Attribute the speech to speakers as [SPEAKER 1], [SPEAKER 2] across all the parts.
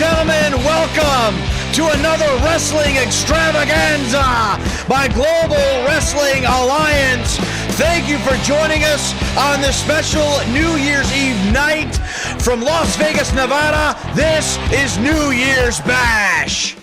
[SPEAKER 1] gentlemen, welcome to another wrestling extravaganza by Global Wrestling Alliance. Thank you for joining us on this special New Year's Eve night from Las Vegas, Nevada. This is New Year's Bash.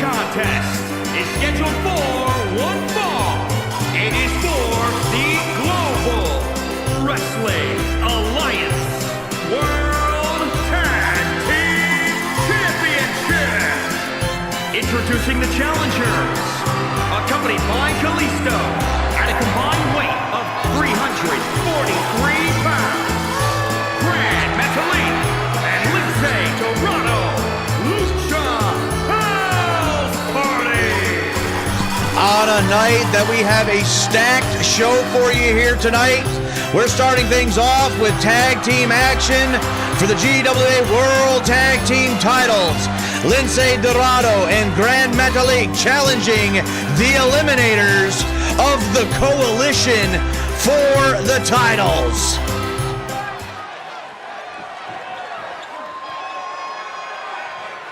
[SPEAKER 2] Contest is scheduled for one fall. It is for the Global Wrestling Alliance World Tag Team Championship. Introducing the challengers, accompanied by Kalisto at a combined weight of 343 pounds. Grand Metalik and Lindsay Dorado. Lucha House Party.
[SPEAKER 1] On a night that we have a stacked show for you here tonight, we're starting things off with tag team action for the GWA World Tag Team titles. Lindsay Dorado and Grand Metalik challenging the Eliminators of the Coalition for the titles.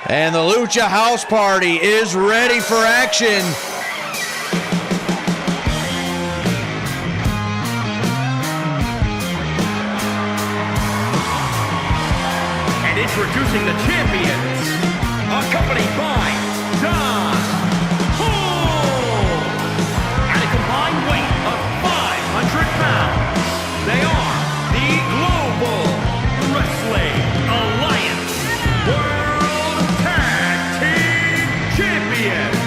[SPEAKER 1] And the Lucha House Party is ready for action.
[SPEAKER 2] And introducing the champions, accompanied by Don Holmes. At a combined weight of 500 pounds, they are the Global Wrestling Alliance World Tag Team Champions.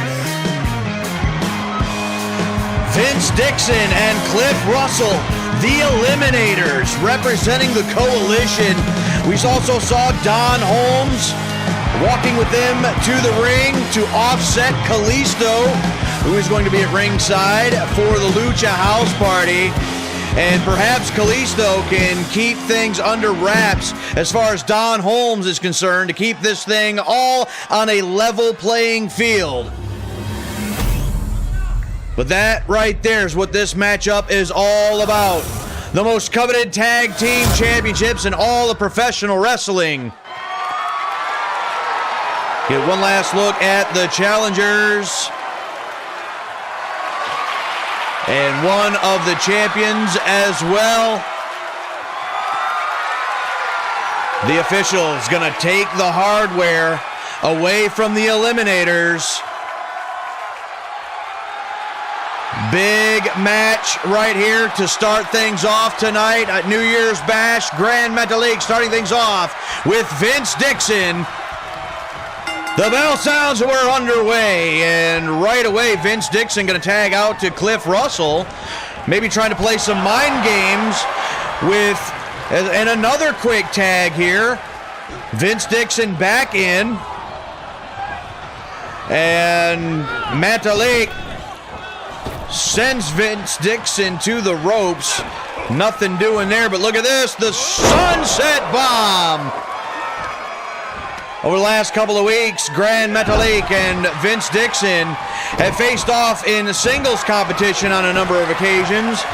[SPEAKER 1] Vince Dixon and Cliff Russell, the Eliminators, representing the Coalition. We also saw Don Holmes walking with them to the ring to offset Kalisto, who is going to be at ringside for the Lucha House Party. And perhaps Kalisto can keep things under wraps as far as Don Holmes is concerned, to keep this thing all on a level playing field. But that right there is what this matchup is all about. The most coveted tag team championships in all of professional wrestling. Get one last look at the challengers. And one of the champions as well. The officials gonna take the hardware away from the Eliminators. Big match right here to start things off tonight at New Year's Bash. Grand Metalik starting things off with Vince Dixon. The bell sounds and we're underway, and right away Vince Dixon going to tag out to Cliff Russell, maybe trying to play some mind games with, and another quick tag here. Vince Dixon back in, and Metalik sends Vince Dixon to the ropes. Nothing doing there, but look at this, the Sunset Bomb. Over the last couple of weeks, Grand Metalik and Vince Dixon have faced off in singles competition on a number of occasions,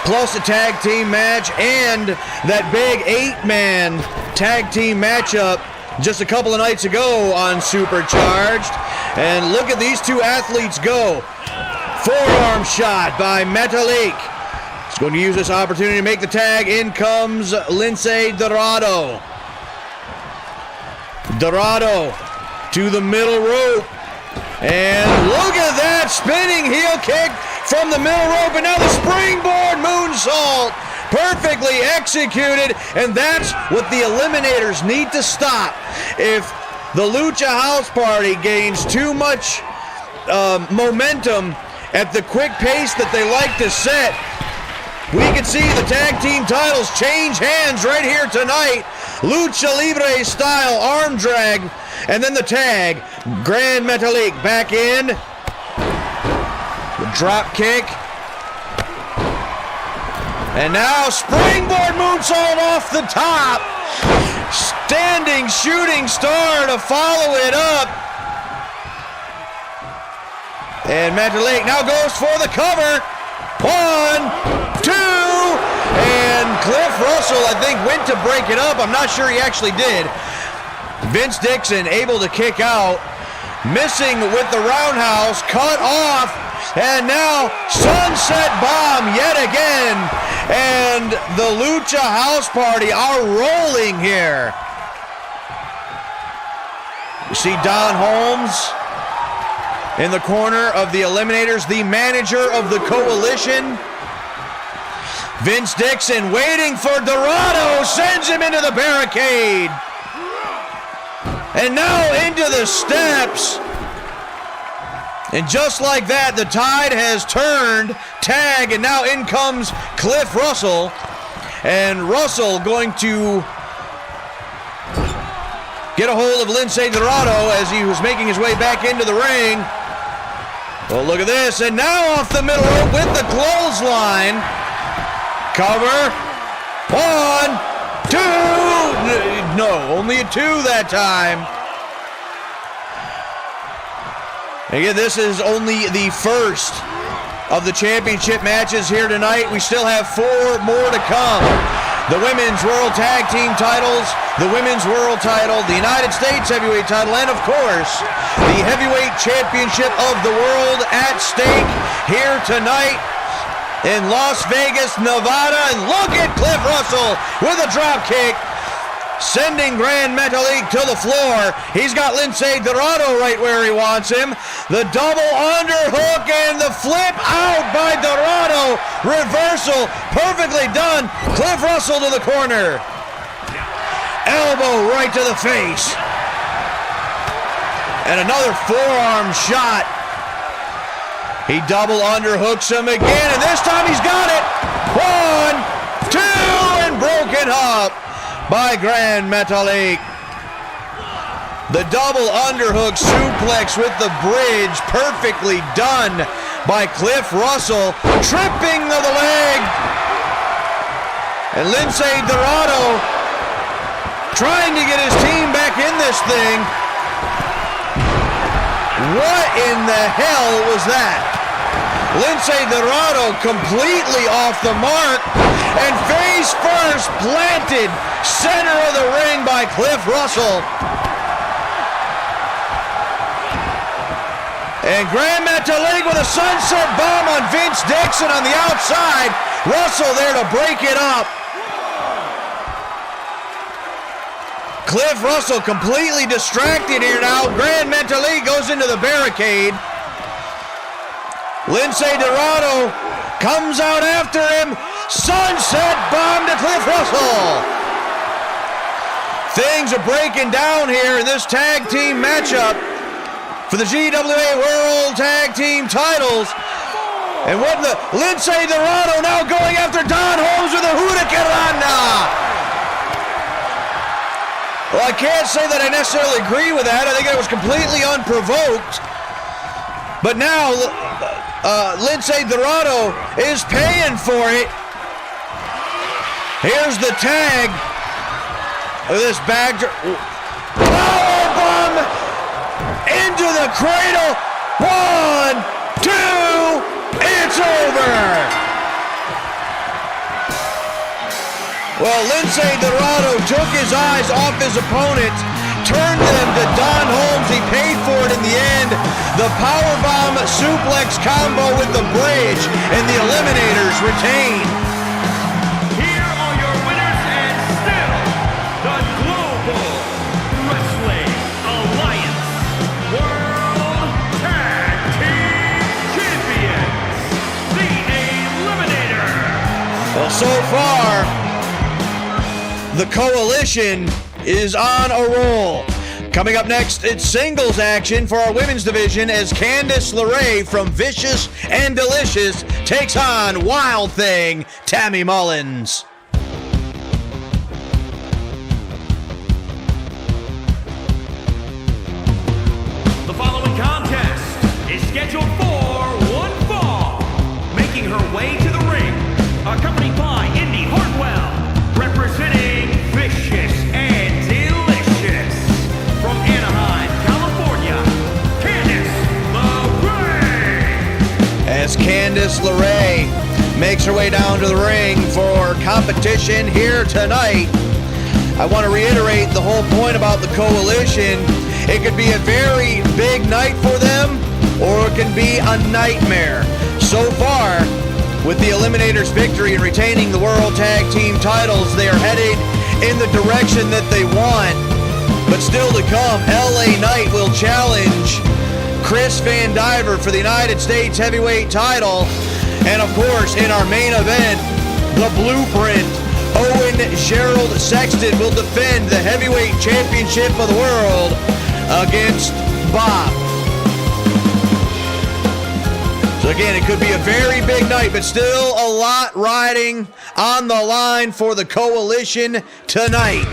[SPEAKER 1] plus a tag team match and that big 8-man tag team matchup just a couple of nights ago on Supercharged. And look at these two athletes go. Forearm shot by Metalik. He's going to use this opportunity to make the tag. In comes Lindsay Dorado. Dorado to the middle rope. And look at that spinning heel kick from the middle rope. And now the springboard moonsault. Perfectly executed. And that's what the Eliminators need to stop. If the Lucha House Party gains too much momentum at the quick pace that they like to set, we can see the tag team titles change hands right here tonight. Lucha Libre style arm drag, and then the tag. Grand Metalik back in. The drop kick. And now springboard moonsault off the top. Standing shooting star to follow it up. And Metalik now goes for the cover. 1, 2, and Cliff Russell, I think, went to break it up. I'm not sure he actually did. Vince Dixon able to kick out. Missing with the roundhouse, cut off, and now sunset bomb yet again. And the Lucha House Party are rolling here. You see Don Holmes in the corner of the Eliminators, the manager of the coalition. Vince Dixon waiting for Dorado, sends him into the barricade. And now into the steps. And just like that, the tide has turned. Tag, and now in comes Cliff Russell. And Russell going to get a hold of Lince Dorado as he was making his way back into the ring. Well, look at this. And now off the middle rope with the clothesline. Cover. 1, 2. No, only a 2 that time. Again, this is only the first of the championship matches here tonight. We still have 4 more to come. The Women's World Tag Team titles, the Women's World title, the United States Heavyweight title, and of course, the Heavyweight Championship of the World at stake here tonight in Las Vegas, Nevada. And look at Cliff Russell with a drop kick, sending Grand Metalik to the floor. He's got Lince Dorado right where he wants him. The double underhook and the flip out by Dorado. Reversal, perfectly done. Cliff Russell to the corner. Elbow right to the face. And another forearm shot. He double underhooks him again, and this time he's got it. 1, 2, and broken up by Grand Metalik. The double underhook suplex with the bridge, perfectly done by Cliff Russell, tripping of the leg. And Lince Dorado trying to get his team back in this thing. What in the hell was that? Lince Dorado completely off the mark and face first planted center of the ring by Cliff Russell. And Grand Metalik with a sunset bomb on Vince Dixon on the outside. Russell there to break it up. Cliff Russell completely distracted here now. Grand Metalik goes into the barricade. Lince Dorado comes out after him. Sunset bomb to Cliff Russell. Things are breaking down here in this tag team matchup for the GWA World Tag Team titles. And what the Lince Dorado now going after Don Holmes with a Hurricanrana. Well, I can't say that I necessarily agree with that. I think it was completely unprovoked. But now Lince Dorado is paying for it. Here's the tag. Look at this bag. Powerbomb into the cradle. 1, 2, it's over. Well, Lince Dorado took his eyes off his opponent, turned them to Don Holmes. He paid for it in the end. The powerbomb suplex combo with the bridge, and the Eliminators retain.
[SPEAKER 2] Here are your winners and still the Global Wrestling Alliance World Tag Team Champions, the Eliminators.
[SPEAKER 1] Well, so far, the coalition is on a roll. Coming up next, it's singles action for our women's division as Candice LeRae from Vicious and Delicious takes on Wild Thing Tammy Mullins.
[SPEAKER 2] The following contest is scheduled for one fall. Making her way to the ring, accompanied by Indy Hartwell, representing Vicious and
[SPEAKER 1] Candice LeRae makes her way down to the ring for competition here tonight. I want to reiterate the whole point about the Coalition. It could be a very big night for them, or it can be a nightmare. So far, with the Eliminators' victory and retaining the World Tag Team titles, they are headed in the direction that they want. But still to come, LA Knight will challenge Chris Vandiver for the United States Heavyweight title. And of course, in our main event, the Blueprint, Owen Gerald Sexton will defend the Heavyweight Championship of the world against Bob. So again, it could be a very big night, but still a lot riding on the line for the Coalition tonight.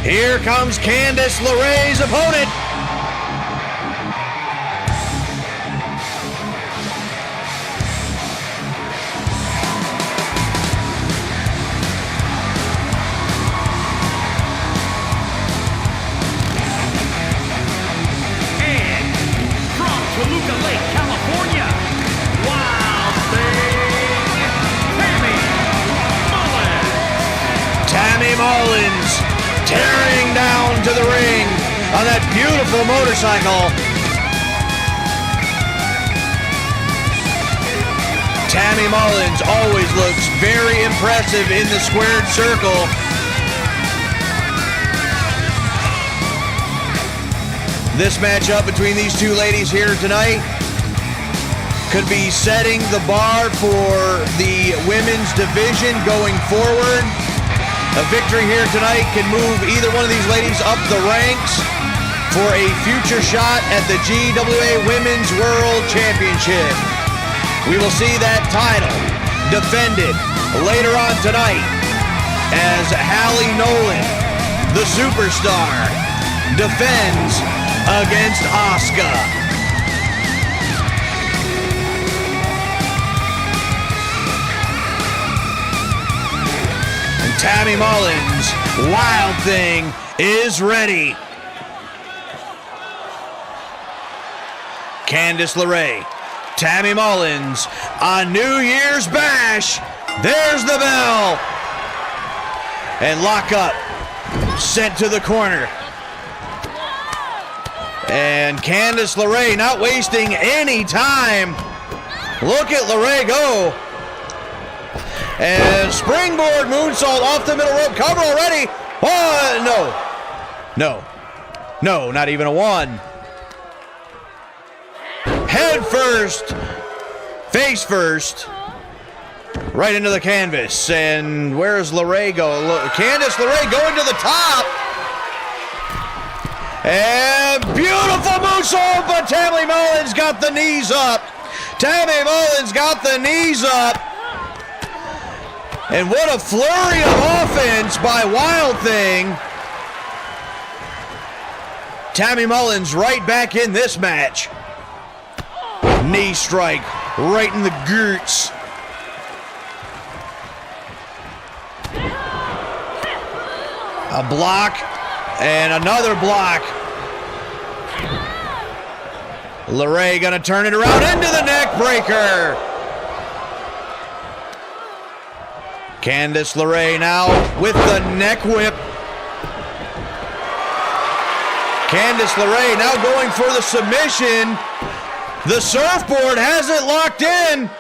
[SPEAKER 1] Here comes Candice LeRae's opponent. Tammy Mullins tearing down to the ring on that beautiful motorcycle. Tammy Mullins always looks very impressive in the squared circle. This matchup between these two ladies here tonight could be setting the bar for the women's division going forward. A victory here tonight can move either one of these ladies up the ranks for a future shot at the GWA Women's World Championship. We will see that title defended later on tonight as Halie Nolan, the superstar, defends against Asuka. Tammy Mullins, Wild Thing, is ready. Candice LeRae, Tammy Mullins, on New Year's Bash. There's the bell. And lock up, sent to the corner. And Candice LeRae not wasting any time. Look at LeRae go. And springboard moonsault off the middle rope. Cover already. No, not even a one. Head first, face first, right into the canvas. And where's LeRae go? Candice LeRae going to the top. And beautiful moonsault, but Tammy Mullins got the knees up. Tammy Mullins got the knees up. And what a flurry of offense by Wild Thing. Tammy Mullins right back in this match. Knee strike right in the glutes. A block and another block. LeRae gonna turn it around into the neck breaker. Candice LeRae now with the neck whip. Candice LeRae now going for the submission. The surfboard has it locked in.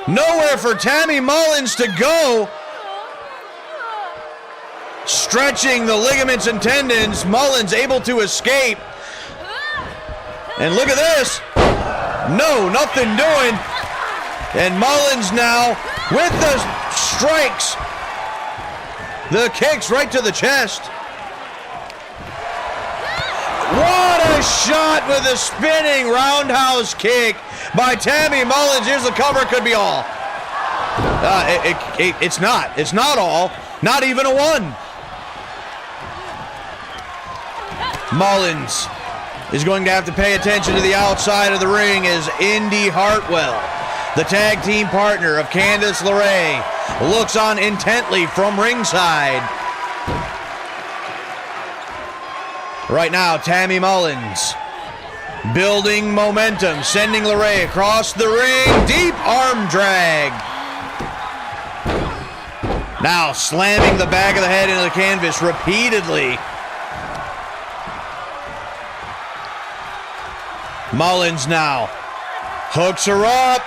[SPEAKER 1] Nowhere for Tammy Mullins to go. Stretching the ligaments and tendons. Mullins able to escape. And look at this. No, nothing doing. And Mullins now with the strikes. The kicks right to the chest. What a shot with a spinning roundhouse kick by Tammy Mullins. Here's the cover, could be all. It's not. It's not all. Not even a one. Mullins is going to have to pay attention to the outside of the ring as Indy Hartwell, the tag team partner of Candice LeRae, looks on intently from ringside. Right now, Tammy Mullins Building momentum, sending LeRae across the ring. Deep arm drag. Now slamming the back of the head into the canvas repeatedly. Mullins now hooks her up.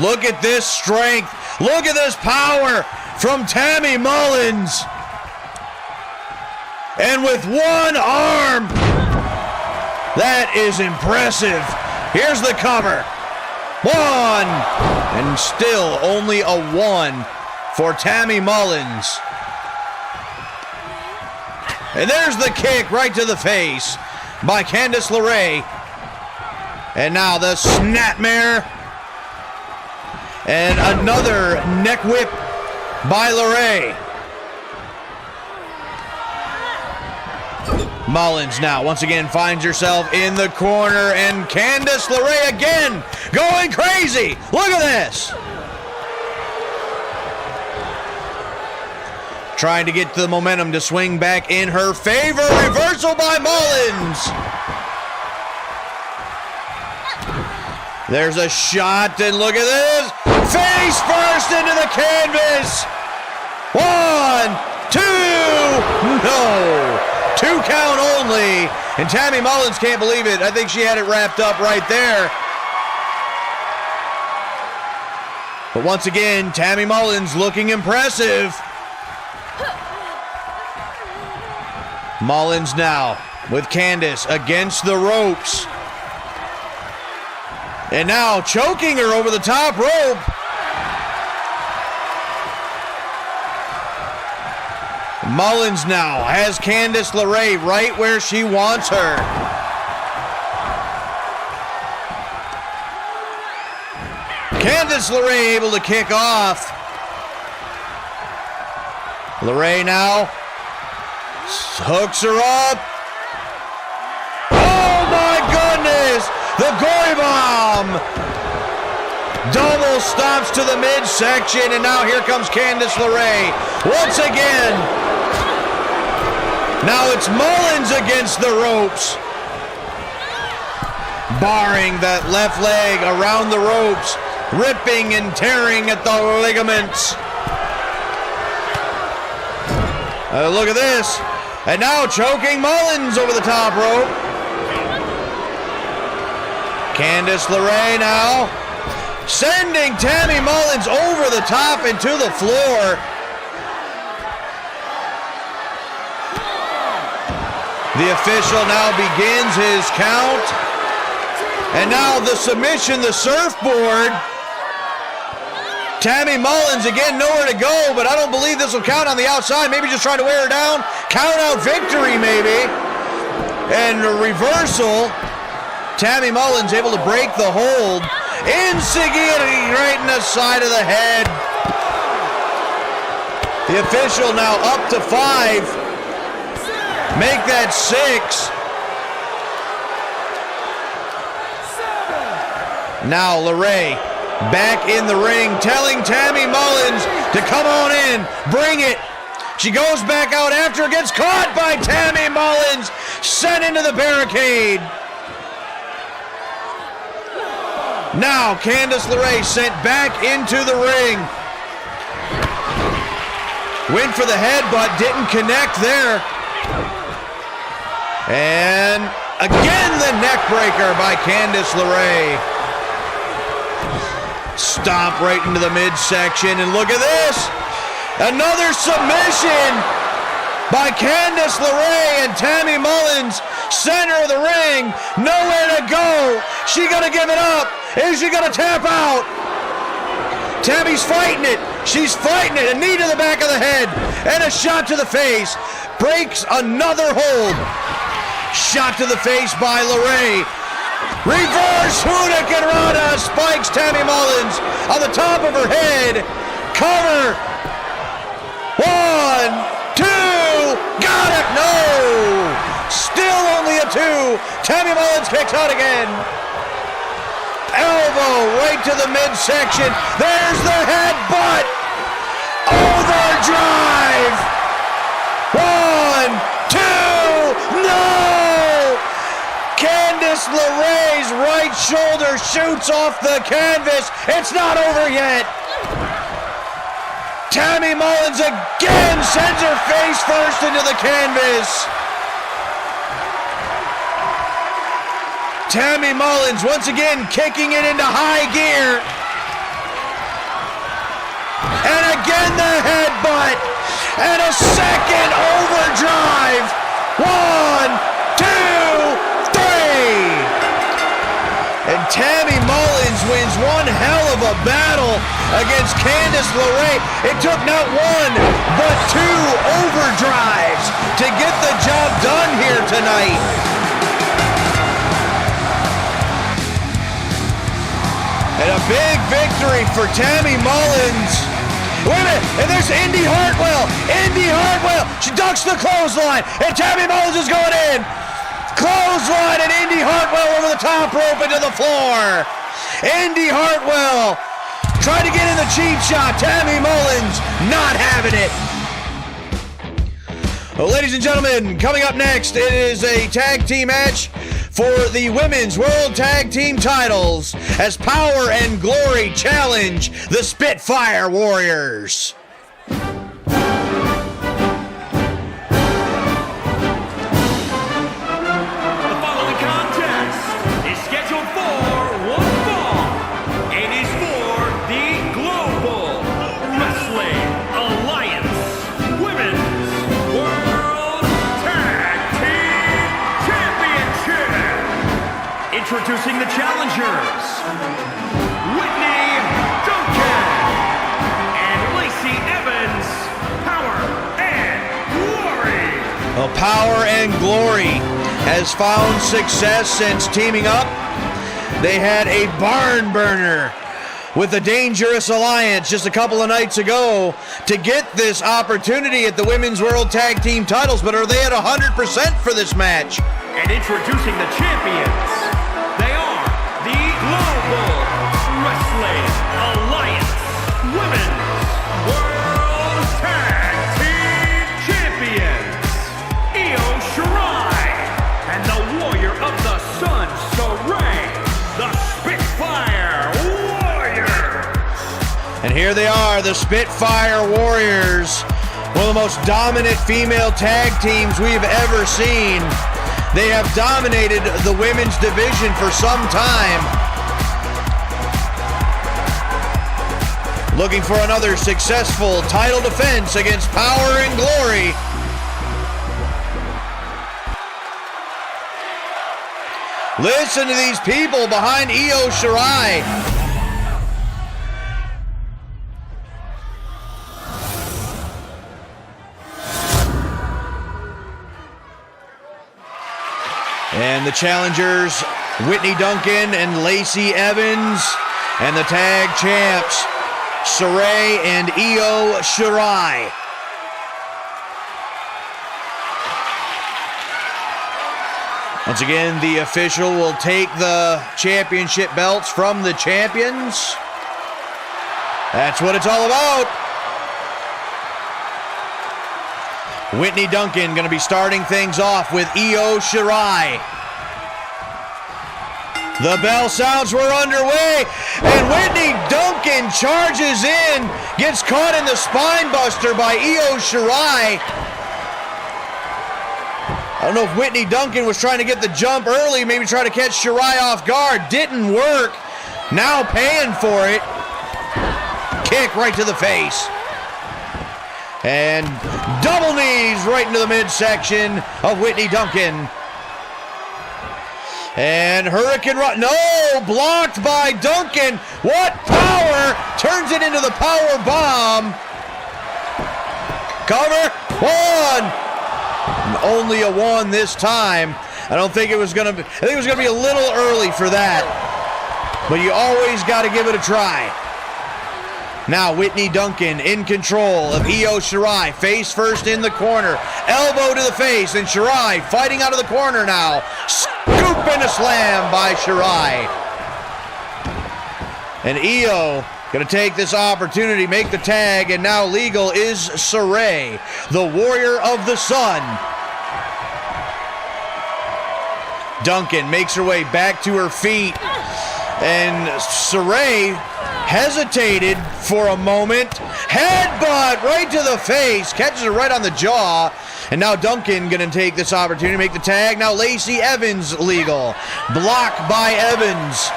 [SPEAKER 1] Look at this strength. Look at this power from Tammy Mullins. And with one arm, that is impressive. Here's the cover. One. And still only a one for Tammy Mullins. And there's the kick right to the face by Candice LeRae. And now the snapmare. And another neck whip by LeRae. Mullins now once again finds herself in the corner, and Candice LeRae again going crazy. Look at this. Trying to get the momentum to swing back in her favor. Reversal by Mullins. There's a shot, and look at this. Face first into the canvas. 1, 2, no. 2 count only. And Tammy Mullins can't believe it. I think she had it wrapped up right there. But once again, Tammy Mullins looking impressive. Mullins now with Candice against the ropes. And now choking her over the top rope. Mullins now has Candice LeRae right where she wants her. Candice LeRae able to kick off. LeRae now hooks her up. Oh my goodness! The Goy Bomb! Double stops to the midsection, and now here comes Candice LeRae once again. Now it's Mullins against the ropes. Barring that left leg around the ropes, ripping and tearing at the ligaments. Look at this. And now choking Mullins over the top rope. Candice LeRae now sending Tammy Mullins over the top and to the floor. The official now begins his count. And now the submission, the surfboard. Tammy Mullins again nowhere to go, but I don't believe this will count on the outside. Maybe just trying to wear her down. Count out victory maybe. And a reversal. Tammy Mullins able to break the hold. Insignificant right in the side of the head. The official now up to 5. Make that 6. Now LeRae back in the ring, telling Tammy Mullins to come on in, bring it. She goes back out after, gets caught by Tammy Mullins, sent into the barricade. Now Candice LeRae sent back into the ring. Went for the headbutt, didn't connect there. And again the neck breaker by Candice LeRae. Stomp right into the midsection, and look at this. Another submission by Candice LeRae, and Tammy Mullins, center of the ring, nowhere to go. She gonna give it up? Is she gonna tap out? Tammy's fighting it. She's fighting it. A knee to the back of the head and a shot to the face. Breaks another hold. Shot to the face by LeRae. Reverse Hurricane Rana spikes Tammy Mullins on the top of her head. Cover. 1, 2. Got it. No. Still only a 2. Tammy Mullins kicks out again. Elbow right to the midsection. There's the headbutt. Overdrive. 1, 2. No. Candice LeRae's right shoulder shoots off the canvas. It's not over yet. Tammy Mullins again sends her face first into the canvas. Tammy Mullins once again kicking it into high gear. And again the headbutt. And a second overdrive. 1, 2, 3. And Tammy Mullins wins one hell of a battle against Candice LeRae. It took not one, but 2 overdrives to get the job done here tonight. And a big victory for Tammy Mullins. Wait a minute, and there's Indy Hartwell. Indy Hartwell, she ducks the clothesline, and Tammy Mullins is going in. Clothesline and Indy Hartwell over the top rope into the floor. Indy Hartwell tried to get in the cheap shot. Tammy Mullins not having it. Well, ladies and gentlemen, coming up next, it is a tag team match for the Women's World Tag Team titles as Power and Glory challenge the Spitfire Warriors.
[SPEAKER 2] The following contest is scheduled for one fall. It is for the Global Wrestling Alliance Women's World Tag Team Championship. Introducing the challengers, Whitney Duncan and Lacey Evans, Power and Glory.
[SPEAKER 1] Well, Power and Glory has found success since teaming up. They had a barn burner with the Dangerous Alliance just a couple of nights ago to get this opportunity at the Women's World Tag Team titles, but are they at 100% for this match?
[SPEAKER 2] And introducing the champions, they are the Global Wrestling Alliance Women's World Tag Team Champions, Io Shirai, and the Warrior of the Sun, Saray, the Spitfire Warriors.
[SPEAKER 1] And here they are, the Spitfire Warriors, one of the most dominant female tag teams we've ever seen. They have dominated the women's division for some time. Looking for another successful title defense against Power and Glory. Listen to these people behind Io Shirai. And the challengers, Whitney Duncan and Lacey Evans, and the tag champs, Saray and Io Shirai. Once again, the official will take the championship belts from the champions. That's what it's all about. Whitney Duncan going to be starting things off with Io Shirai. The bell sounds, we're underway, and Whitney Duncan charges in, gets caught in the spine buster by Io Shirai. I don't know if Whitney Duncan was trying to get the jump early, maybe try to catch Shirai off guard. Didn't work. Now paying for it. Kick right to the face. And double knees right into the midsection of Whitney Duncan. And Hurricane Run, no, blocked by Duncan. What power, turns it into the power bomb. Cover, 1. Only a 1 this time. I don't think it was gonna be, I think it was gonna be a little early for that. But you always gotta give it a try. Now Whitney Duncan in control of Io Shirai, face first in the corner, elbow to the face, and Shirai fighting out of the corner now. Scoop and a slam by Shirai. And Io gonna take this opportunity, make the tag, and now legal is Saray, the Warrior of the Sun. Duncan makes her way back to her feet. And Saray hesitated for a moment. Headbutt right to the face. Catches her right on the jaw. And now Duncan going to take this opportunity to make the tag. Now Lacey Evans legal. Blocked by Evans.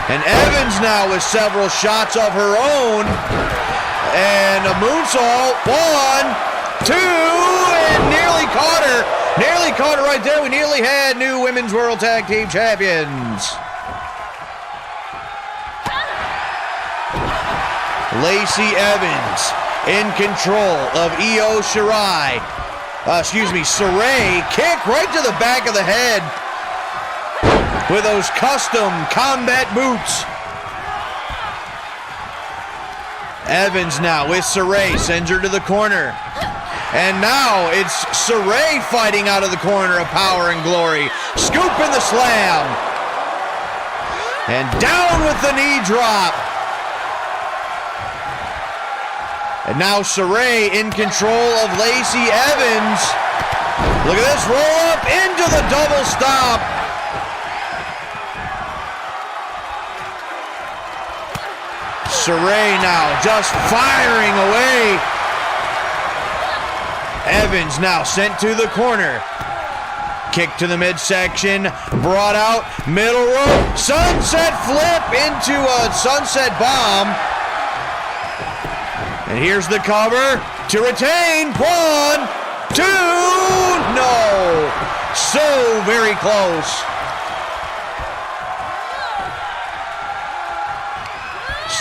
[SPEAKER 1] And Evans now with several shots of her own. And a moonsault. 1, 2, and nearly caught her. Nearly caught her right there. We nearly had new Women's World Tag Team Champions. Lacey Evans in control of Io Shirai. Saray. Kick right to the back of the head with those custom combat boots. Evans now with Saray. Sends her to the corner. And now it's Saray fighting out of the corner of Power and Glory. Scooping the slam. And down with the knee drop. And now Saray in control of Lacey Evans. Look at this, roll up into the double stop. Saray now just firing away. Evans now sent to the corner. Kick to the midsection, brought out, middle rope, sunset flip into a sunset bomb. And here's the cover to retain. 1, 2, no. So very close.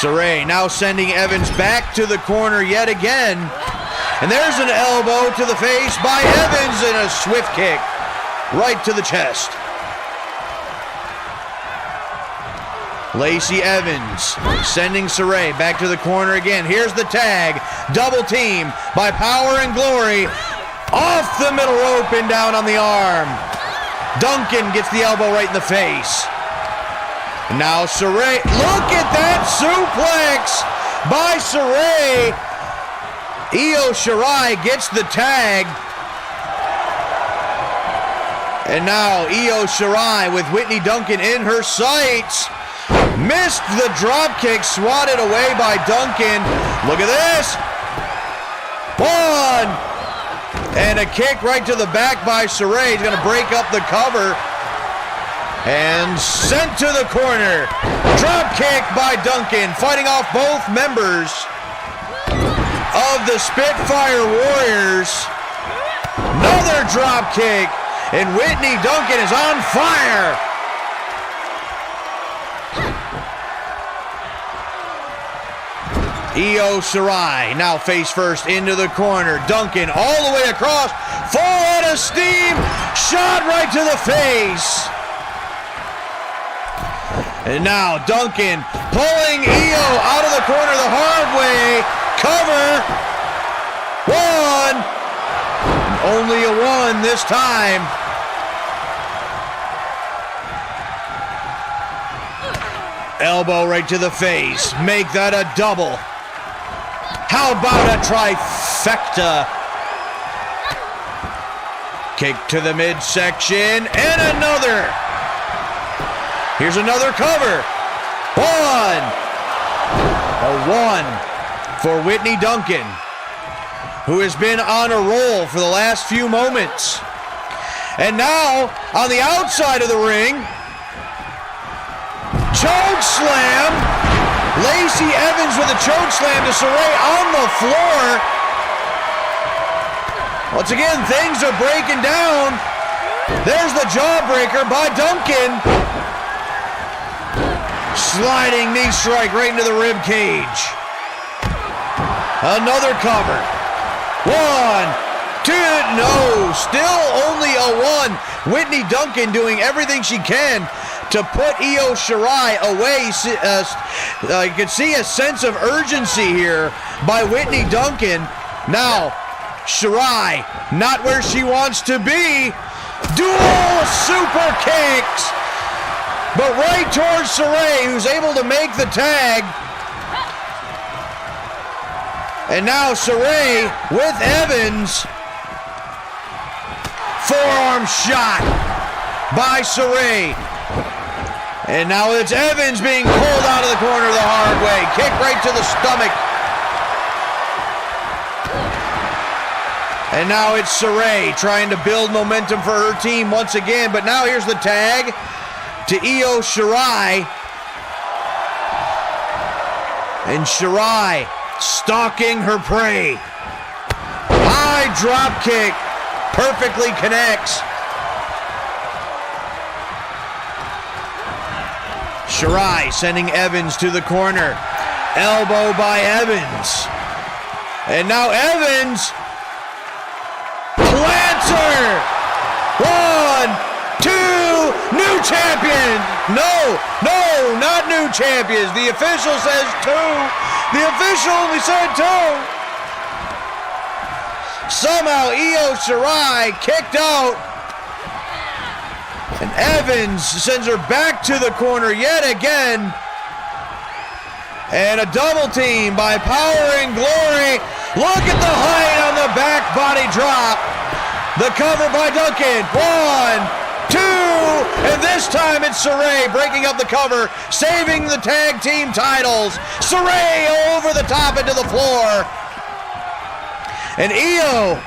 [SPEAKER 1] Saray now sending Evans back to the corner yet again. And there's an elbow to the face by Evans and a swift kick right to the chest. Lacey Evans sending Saray back to the corner again. Here's the tag. Double team by Power and Glory. Off the middle rope and down on the arm. Duncan gets the elbow right in the face. Now Saray. Look at that suplex by Saray. Io Shirai gets the tag. And now Io Shirai with Whitney Duncan in her sights. Missed the drop kick, swatted away by Duncan. Look at this. 1. And a kick right to the back by Saray. He's going to break up the cover. And sent to the corner. Drop kick by Duncan, fighting off both members of the Spitfire Warriors. Another drop kick. And Whitney Duncan is on fire. Io Shirai now face first into the corner. Duncan all the way across. Full out of steam. Shot right to the face. And now Duncan pulling Io out of the corner the hard way. Cover. 1. Only a 1 this time. Elbow right to the face. Make that a double. How about a trifecta? Kick to the midsection and another. Here's another cover. 1. A 1 for Whitney Duncan, who has been on a roll for the last few moments. And now, on the outside of the ring, choke slam. Lacey Evans with a choke slam to Saray on the floor. Once again, things are breaking down. There's the jawbreaker by Duncan. Sliding knee strike right into the rib cage. Another cover. 1, 2, no, still only a 1. Whitney Duncan doing everything she can to put Io Shirai away. You can see a sense of urgency here by Whitney Duncan. Now, Shirai, not where she wants to be. Dual super kicks. But right towards Saray, who's able to make the tag. And now Saray with Evans. Forearm shot. by Saray. And now it's Evans being pulled out of the corner the hard way. Kick right to the stomach. And now it's Saray trying to build momentum for her team once again. But now here's the tag to Io Shirai. And Shirai stalking her prey. High drop kick. Perfectly connects. Shirai sending Evans to the corner. Elbow by Evans. And now Evans plants her. 1, 2, new champion. No, not new champions. The official says 2. The official only said 2. Somehow Io Shirai kicked out. And Evans sends her back to the corner yet again. And a double team by Power and Glory. Look at the height on the back body drop. The cover by Duncan. 1, 2, and this time it's Saray breaking up the cover, saving the tag team titles. Saray over the top into the floor. And Io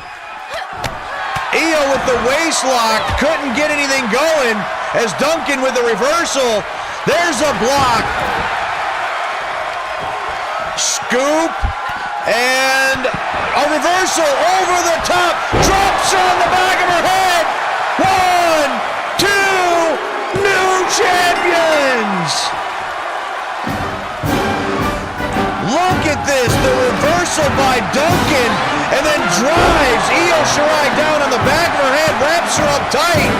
[SPEAKER 1] with the waist lock couldn't get anything going as Duncan with the reversal. There's a block. Scoop and a reversal over the top. Drops on the back of her head. 1, 2, new champions. Look at this, the reversal by Duncan, and then drives Io Shirai down on the back of her head, wraps her up tight,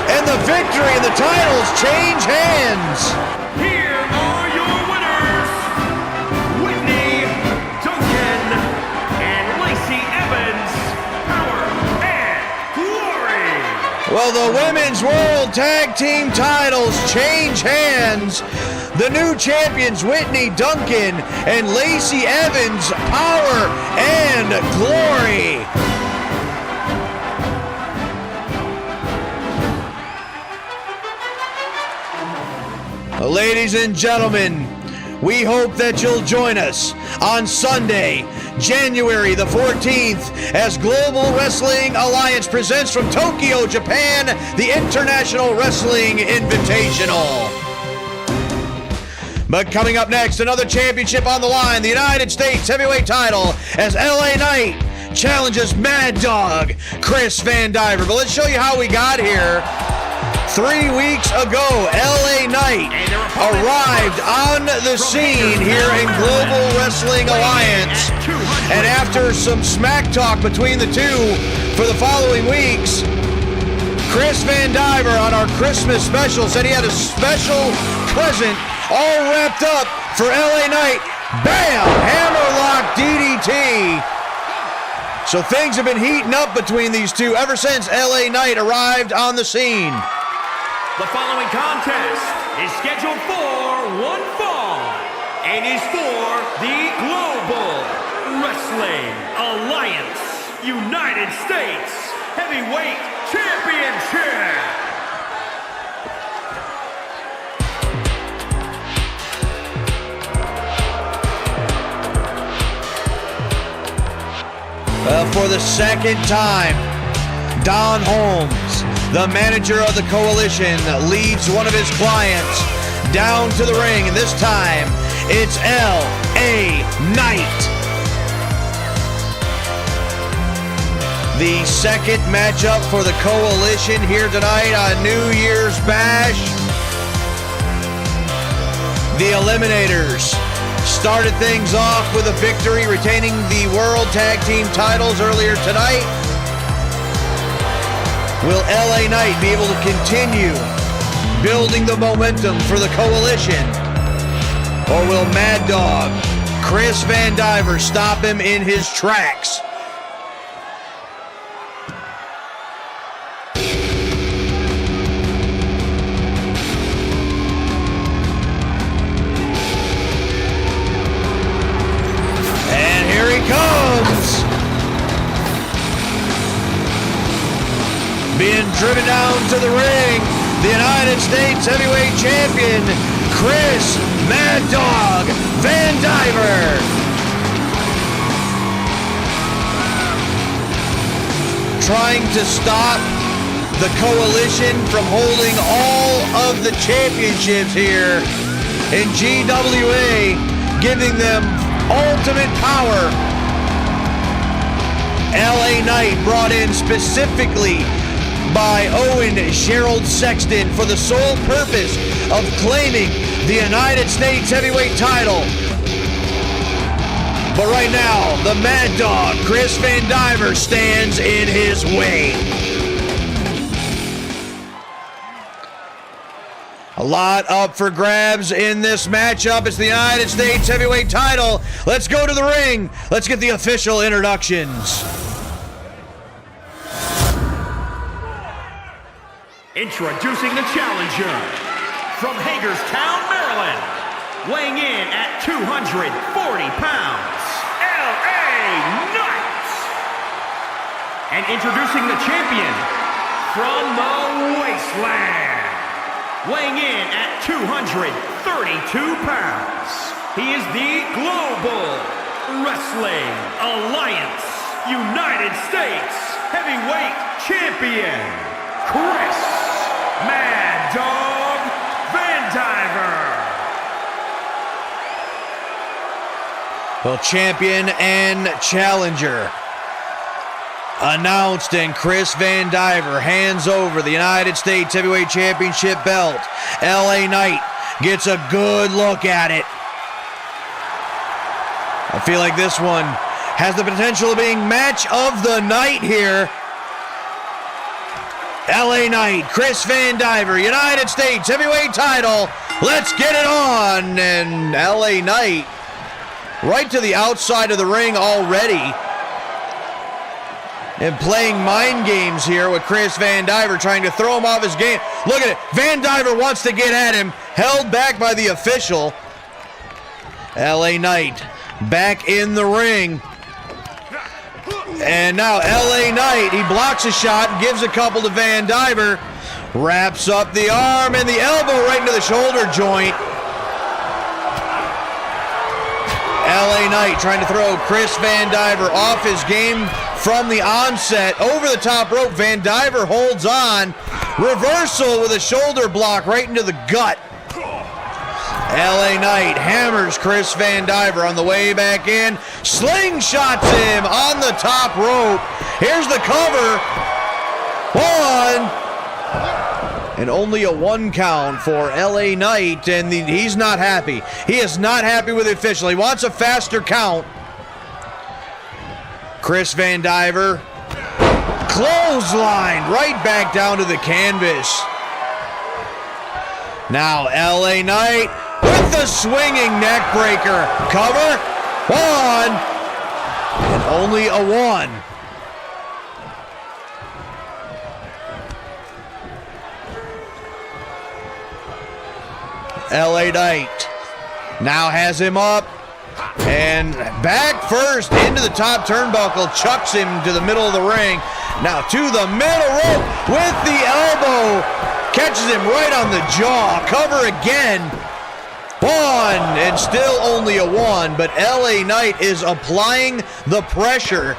[SPEAKER 1] and the victory and the titles change hands.
[SPEAKER 2] Here are your winners, Whitney, Duncan, and Lacey Evans, Power and Glory.
[SPEAKER 1] Well, the Women's World Tag Team titles change hands. The new champions, Whitney Duncan and Lacey Evans, Power and Glory. Ladies and gentlemen, we hope that you'll join us on Sunday, January the 14th, as Global Wrestling Alliance presents from Tokyo, Japan, the International Wrestling Invitational. But coming up next, another championship on the line, the United States Heavyweight title, as LA Knight challenges Mad Dog Chris Vandiver. But let's show you how we got here. 3 weeks ago, LA Knight arrived on the scene here in Global Wrestling Alliance. And after some smack talk between the two for the following weeks, Chris Vandiver on our Christmas special said he had a special present all wrapped up for LA Knight. Bam! Hammerlock DDT. So things have been heating up between these two ever since LA Knight arrived on the scene.
[SPEAKER 2] The following contest is scheduled for one fall and is for the Global Wrestling Alliance United States Heavyweight Championship.
[SPEAKER 1] Well, for the second time, Don Holmes, the manager of the Coalition, leads one of his clients down to the ring, and this time it's LA Knight. The second matchup for the Coalition here tonight on New Year's Bash. The Eliminators started things off with a victory, retaining the World Tag Team titles earlier tonight. Will LA Knight be able to continue building the momentum for the Coalition? Or will Mad Dog Chris Vandiver stop him in his tracks? Comes being driven down to the ring, the United States Heavyweight Champion, Chris Mad Dog Vandiver. Trying to stop the coalition from holding all of the championships here in GWA, giving them ultimate power. LA Knight brought in specifically by Owen Gerald Sexton for the sole purpose of claiming the United States Heavyweight title. But right now, the Mad Dog, Chris Vandiver, stands in his way. A lot up for grabs in this matchup. It's the United States Heavyweight title. Let's go to the ring. Let's get the official introductions.
[SPEAKER 2] Introducing the challenger from Hagerstown, Maryland, weighing in at 240 pounds, LA Knight. And introducing the champion from the wasteland, weighing in at 232 pounds, he is the Global Wrestling Alliance United States Heavyweight Champion, Chris Mad Dog Vandiver.
[SPEAKER 1] Well, champion and challenger announced, and Chris Vandiver hands over the United States Heavyweight Championship belt. LA Knight gets a good look at it. I feel like this one has the potential of being match of the night here. LA Knight, Chris Vandiver, United States Heavyweight title. Let's get it on. And LA Knight right to the outside of the ring already. And playing mind games here with Chris Vandiver, trying to throw him off his game. Look at it. Vandiver wants to get at him. Held back by the official. LA Knight back in the ring. And now LA Knight, he blocks a shot and gives a couple to Vandiver. Wraps up the arm and the elbow right into the shoulder joint. LA Knight trying to throw Chris Vandiver off his game from the onset. Over the top rope, Vandiver holds on. Reversal with a shoulder block right into the gut. LA Knight hammers Chris Vandiver on the way back in. Slingshots him on the top rope. Here's the cover. One. And only a 1 count for LA Knight, and he's not happy. He is not happy with the official. He wants a faster count. Chris Vandiver, clothesline right back down to the canvas. Now LA Knight with the swinging neck breaker. Cover. 1. And only a 1. LA Knight now has him up and back first into the top turnbuckle, chucks him to the middle of the ring. Now to the middle rope with the elbow, catches him right on the jaw. Cover again. 1, and still only a 1, but LA Knight is applying the pressure.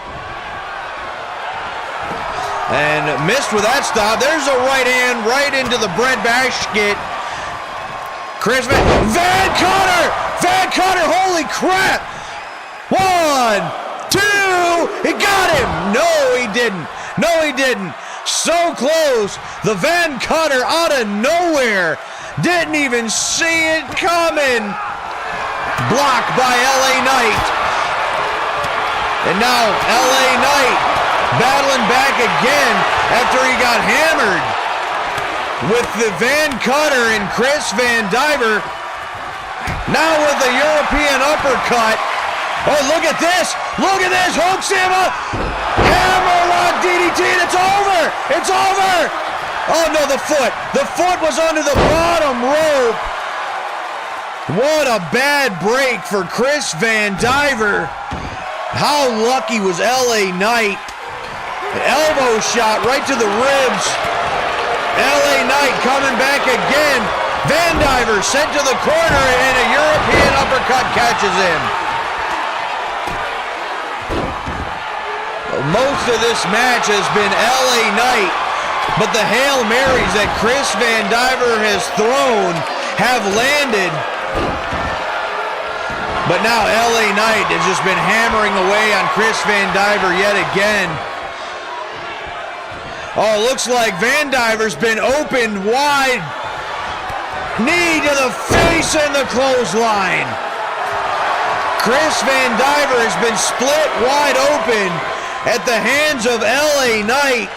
[SPEAKER 1] And missed with that stop. There's a right hand right into the breadbasket. Chris Van Cutter, holy crap! 1, 2, he got him! No, he didn't. So close, the Van Cutter out of nowhere. Didn't even see it coming. Blocked by LA Knight. And now LA Knight battling back again after he got hammered with the Van Cutter and Chris Vandiver. Now with the European uppercut. Oh, look at this. Hooks him up. Hammerlock DDT, and it's over. Oh no, the foot was under the bottom rope. What a bad break for Chris Vandiver. How lucky was LA Knight? An elbow shot right to the ribs. coming back again. Vandiver sent to the corner and a European uppercut catches him. Most of this match has been LA Knight, but the Hail Marys that Chris Vandiver has thrown have landed. But now LA Knight has just been hammering away on Chris Vandiver yet again. Oh, looks like Vandiver's been opened wide. Knee to the face and the clothesline. Chris Vandiver has been split wide open at the hands of LA Knight.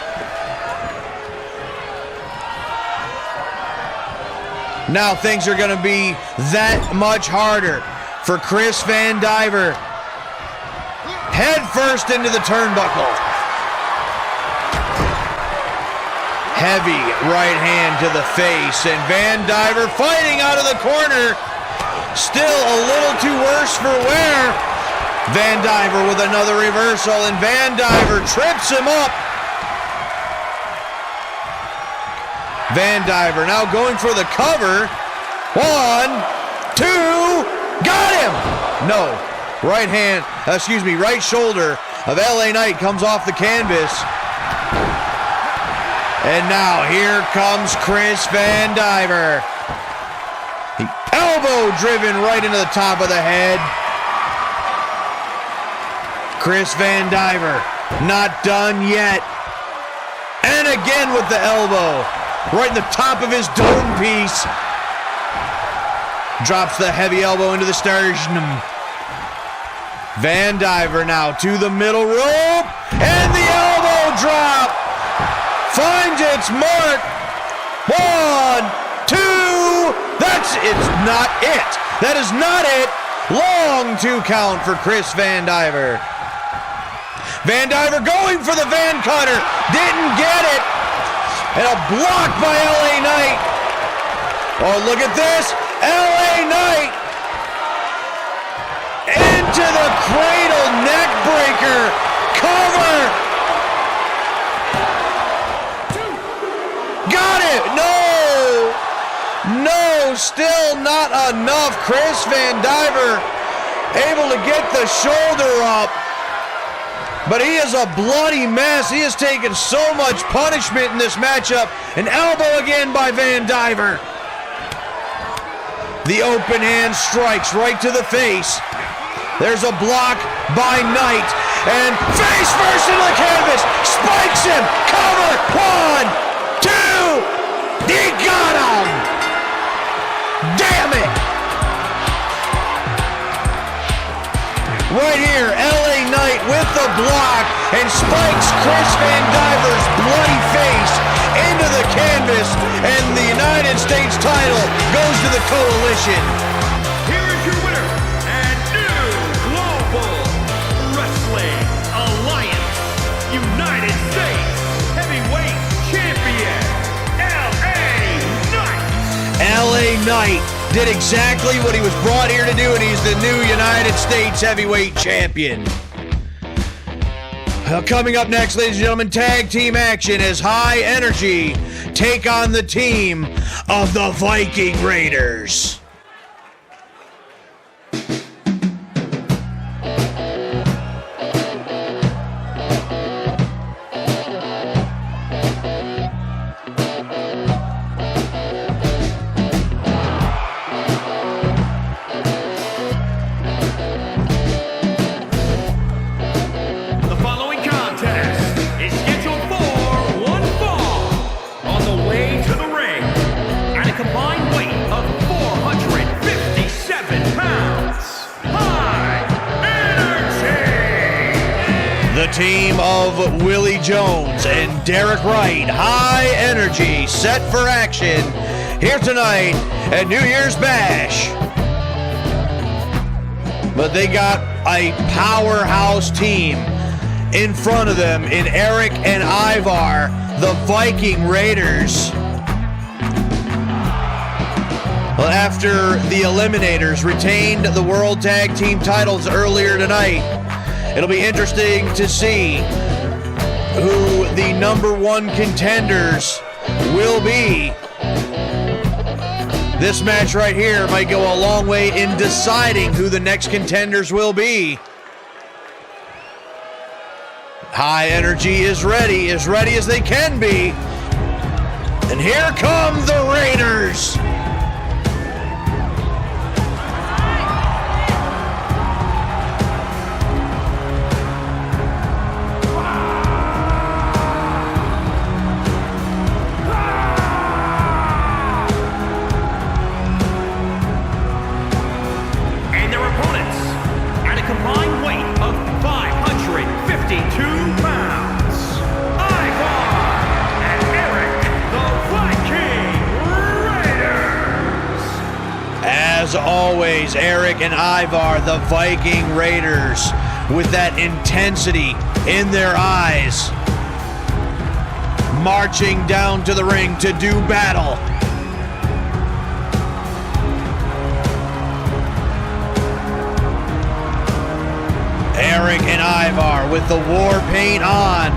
[SPEAKER 1] Now things are going to be that much harder for Chris Vandiver. Head first into the turnbuckle. Heavy right hand to the face, and Vandiver fighting out of the corner. Still a little too worse for wear. Vandiver with another reversal, and Vandiver trips him up. Vandiver now going for the cover. 1, 2, got him! No, right shoulder of LA Knight comes off the canvas. And now here comes Chris Vandiver. The elbow driven right into the top of the head. Chris Vandiver not done yet. And again with the elbow. Right in the top of his dome piece. Drops the heavy elbow into the sternum. Vandiver now to the middle rope. And the elbow drop. Finds its mark. 1, 2. It's not it. That is not it. Long 2 count for Chris Vandiver. Vandiver going for the Van Cutter. Didn't get it. And a block by LA Knight. Oh, look at this. LA Knight into the cradle neck breaker. Cover. Got it. No, still not enough. Chris Vandiver able to get the shoulder up. But he is a bloody mess. He has taken so much punishment in this matchup. An elbow again by Vandiver. The open hand strikes right to the face. There's a block by Knight. And face first into the canvas. Spikes him. Cover. 1, 2. He got him. Damn it. Right here, LA Knight with the block and spikes Chris Vandiver's bloody face into the canvas, and the United States title goes to the Coalition.
[SPEAKER 2] Here is your winner and new Global Wrestling Alliance United States Heavyweight Champion, LA Knight.
[SPEAKER 1] LA Knight did exactly what he was brought here to do, and he's the new United States Heavyweight Champion. Coming up next, ladies and gentlemen, tag team action as High Energy take on the team of the Viking Raiders. Team of Willie Jones and Derek Wright, High Energy, set for action here tonight at New Year's Bash. But they got a powerhouse team in front of them in Eric and Ivar, the Viking Raiders. Well, after the Eliminators retained the World Tag Team titles earlier tonight, it'll be interesting to see who the #1 contenders will be This match right here might go a long way in deciding who the next contenders will be. High Energy is ready as they can be. And here come the Raiders. As always, Eric and Ivar, the Viking Raiders, with that intensity in their eyes, marching down to the ring to do battle. Eric and Ivar with the war paint on.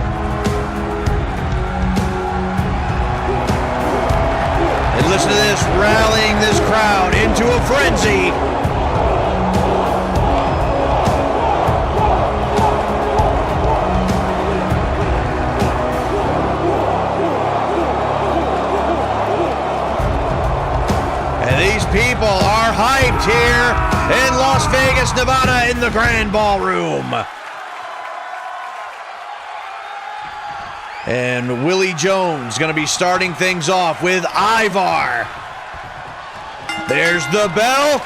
[SPEAKER 1] And listen to this, rallying this crowd into a frenzy. And these people are hyped here in Las Vegas, Nevada, in the Grand Ballroom. And Willie Jones going to be starting things off with Ivar. There's the bell.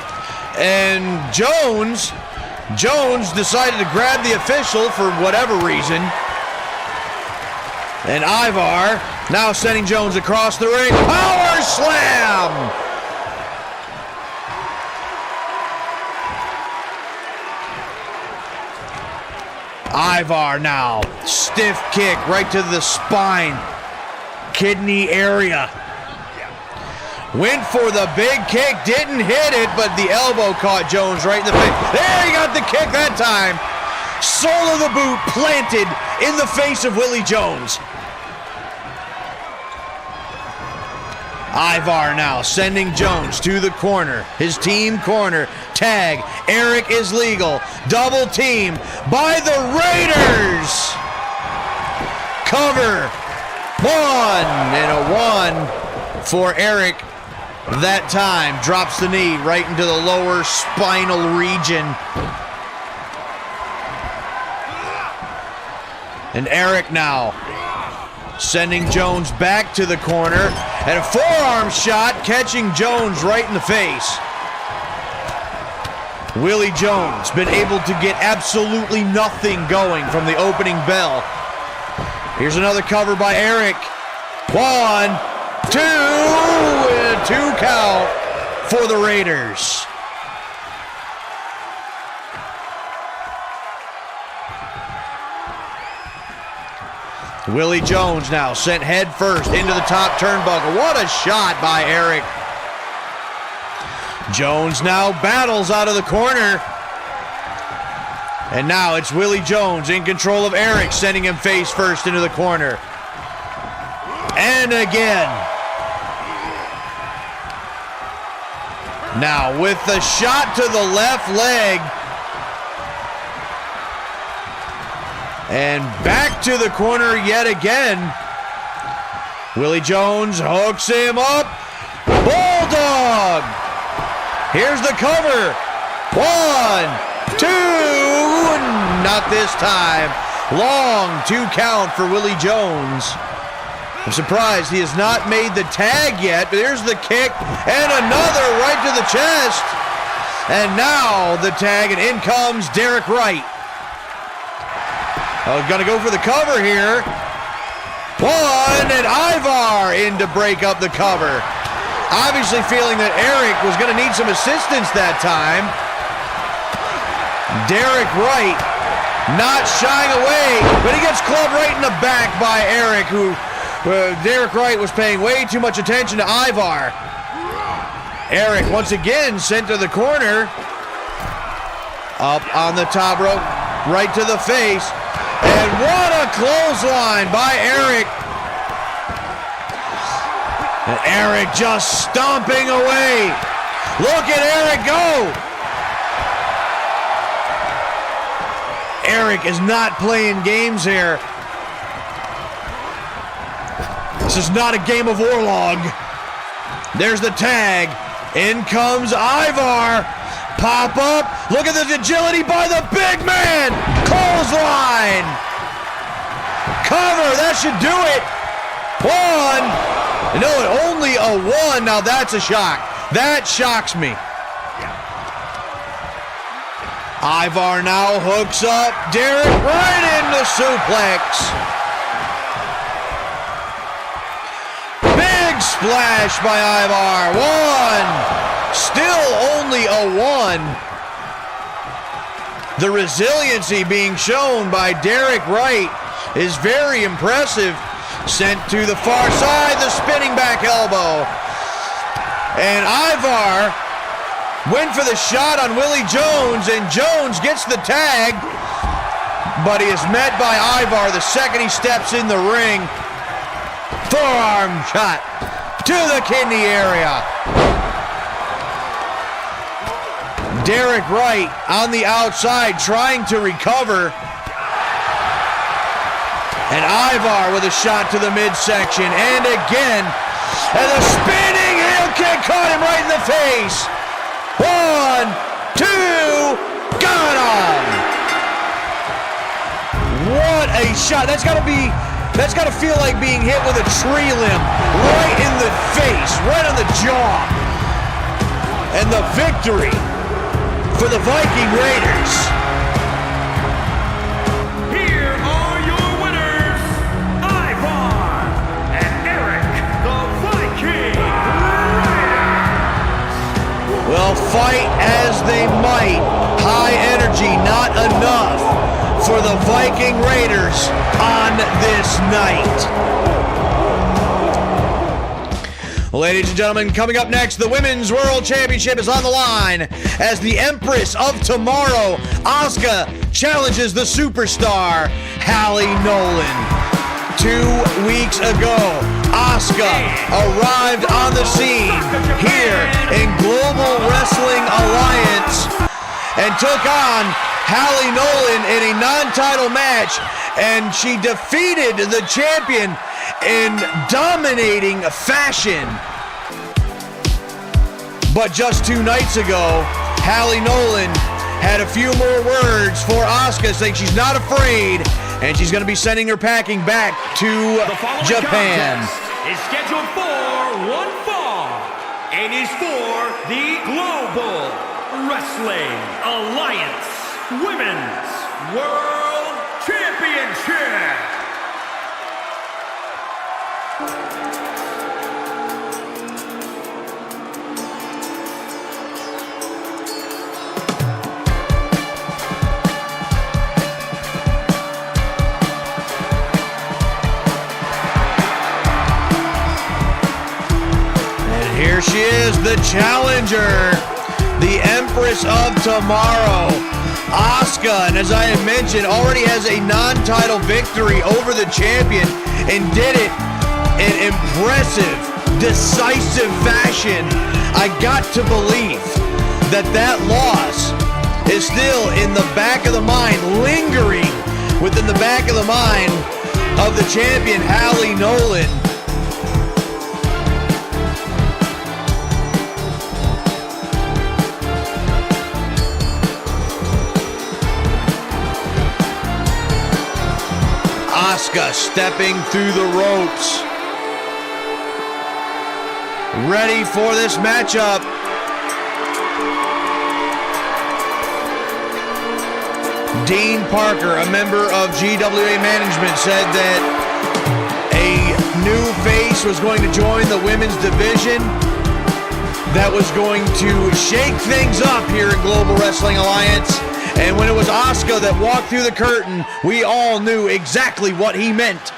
[SPEAKER 1] And Jones decided to grab the official for whatever reason. And Ivar now sending Jones across the ring. Power slam! Ivar now, stiff kick right to the spine, kidney area. Went for the big kick, didn't hit it, but the elbow caught Jones right in the face. There, he got the kick that time. Sole of the boot planted in the face of Willie Jones. Ivar now sending Jones to the corner, his team corner. Tag, Eric is legal. Double team by the Raiders. Cover. One, and a 1 for Eric that time. Drops the knee right into the lower spinal region. And Eric now sending Jones back to the corner, and a forearm shot catching Jones right in the face. Willie Jones been able to get absolutely nothing going from the opening bell. Here's another cover by Eric. 1, 2, and a 2 count for the Raiders. Willie Jones now sent head first into the top turnbuckle. What a shot by Eric. Jones now battles out of the corner. And now it's Willie Jones in control of Eric, sending him face first into the corner. And again. Now with the shot to the left leg. And back to the corner yet again. Willie Jones hooks him up. Bulldog. Here's the cover. 1, 2. Not this time. Long 2 count for Willie Jones. I'm surprised he has not made the tag yet, but here's the kick and another right to the chest. And now the tag, and in comes Derek Wright. Gonna go for the cover here. 1, and Ivar in to break up the cover. Obviously feeling that Eric was gonna need some assistance that time. Derek Wright not shying away, but he gets clubbed right in the back by Eric, who Derek Wright was paying way too much attention to Ivar. Eric once again sent to the corner. Up on the top rope, right to the face. And what a clothesline by Eric. And Eric just stomping away. Look at Eric go. Eric is not playing games here. This is not a game of Orlog. There's the tag. In comes Ivar. Pop up. Look at the agility by the big man. Clothesline. Cover. That should do it. One. No, only a one. Now that's a shock. That shocks me. Ivar now hooks up. Derek right into suplex. Big splash by Ivar. One. Still only a one. The resiliency being shown by Derek Wright is very impressive. Sent to the far side, the spinning back elbow. And Ivar went for the shot on Willie Jones, and Jones gets the tag, but he is met by Ivar the second he steps in the ring. Forearm shot to the kidney area. Derek Wright on the outside trying to recover. And Ivar with a shot to the midsection. And again, and the spinning heel kick caught him right in the face. 1, 2, got him. What a shot. That's got to feel like being hit with a tree limb right in the face, right on the jaw. And the victory for the Viking Raiders.
[SPEAKER 2] Here are your winners, Ivar and Eric, the Viking Raiders.
[SPEAKER 1] Well, fight as they might, high energy not enough for the Viking Raiders on this night. Ladies and gentlemen, coming up next, the Women's World Championship is on the line as the Empress of Tomorrow, Asuka, challenges the superstar, Halie Nolan. 2 weeks ago, Asuka arrived on the scene here in Global Wrestling Alliance and took on Halie Nolan in a non-title match, and she defeated the champion in dominating fashion. But just 2 nights ago, Halie Nolan had a few more words for Asuka, saying she's not afraid, and she's going to be sending her packing back to Japan.
[SPEAKER 2] Is scheduled for one fall. It is for the Global Wrestling Alliance Women's World Championship.
[SPEAKER 1] Here she is, the challenger, the Empress of Tomorrow, Asuka, and as I had mentioned, already has a non-title victory over the champion and did it in impressive, decisive fashion. I got to believe that that loss is still in the back of the mind, lingering within the back of the mind of the champion, Halie Nolan. Asuka stepping through the ropes. Ready for this matchup. Dean Parker, a member of GWA management, said that a new face was going to join the women's division that was going to shake things up here at Global Wrestling Alliance. And when it was Asuka that walked through the curtain, we all knew exactly what he meant.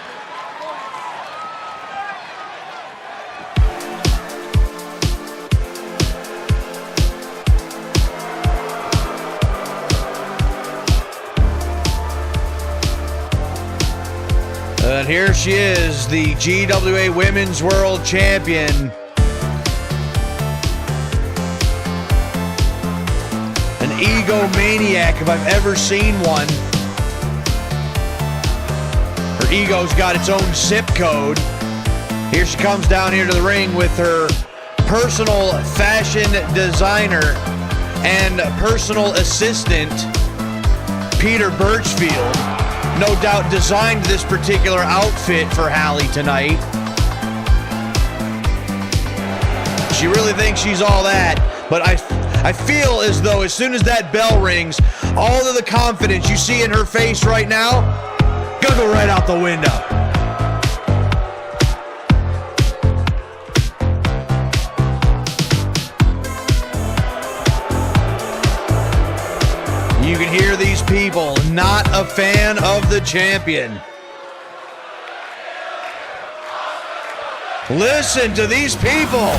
[SPEAKER 1] And here she is, the GWA Women's World Champion. An egomaniac if I've ever seen one. Her ego's got its own zip code. Here she comes down here to the ring with her personal fashion designer and personal assistant, Peter Birchfield. No doubt designed this particular outfit for Halie tonight. She really thinks she's all that, but I feel as though as soon as that bell rings, all of the confidence you see in her face right now, gonna go right out the window. You can hear these people not a fan of the champion. Listen to these people.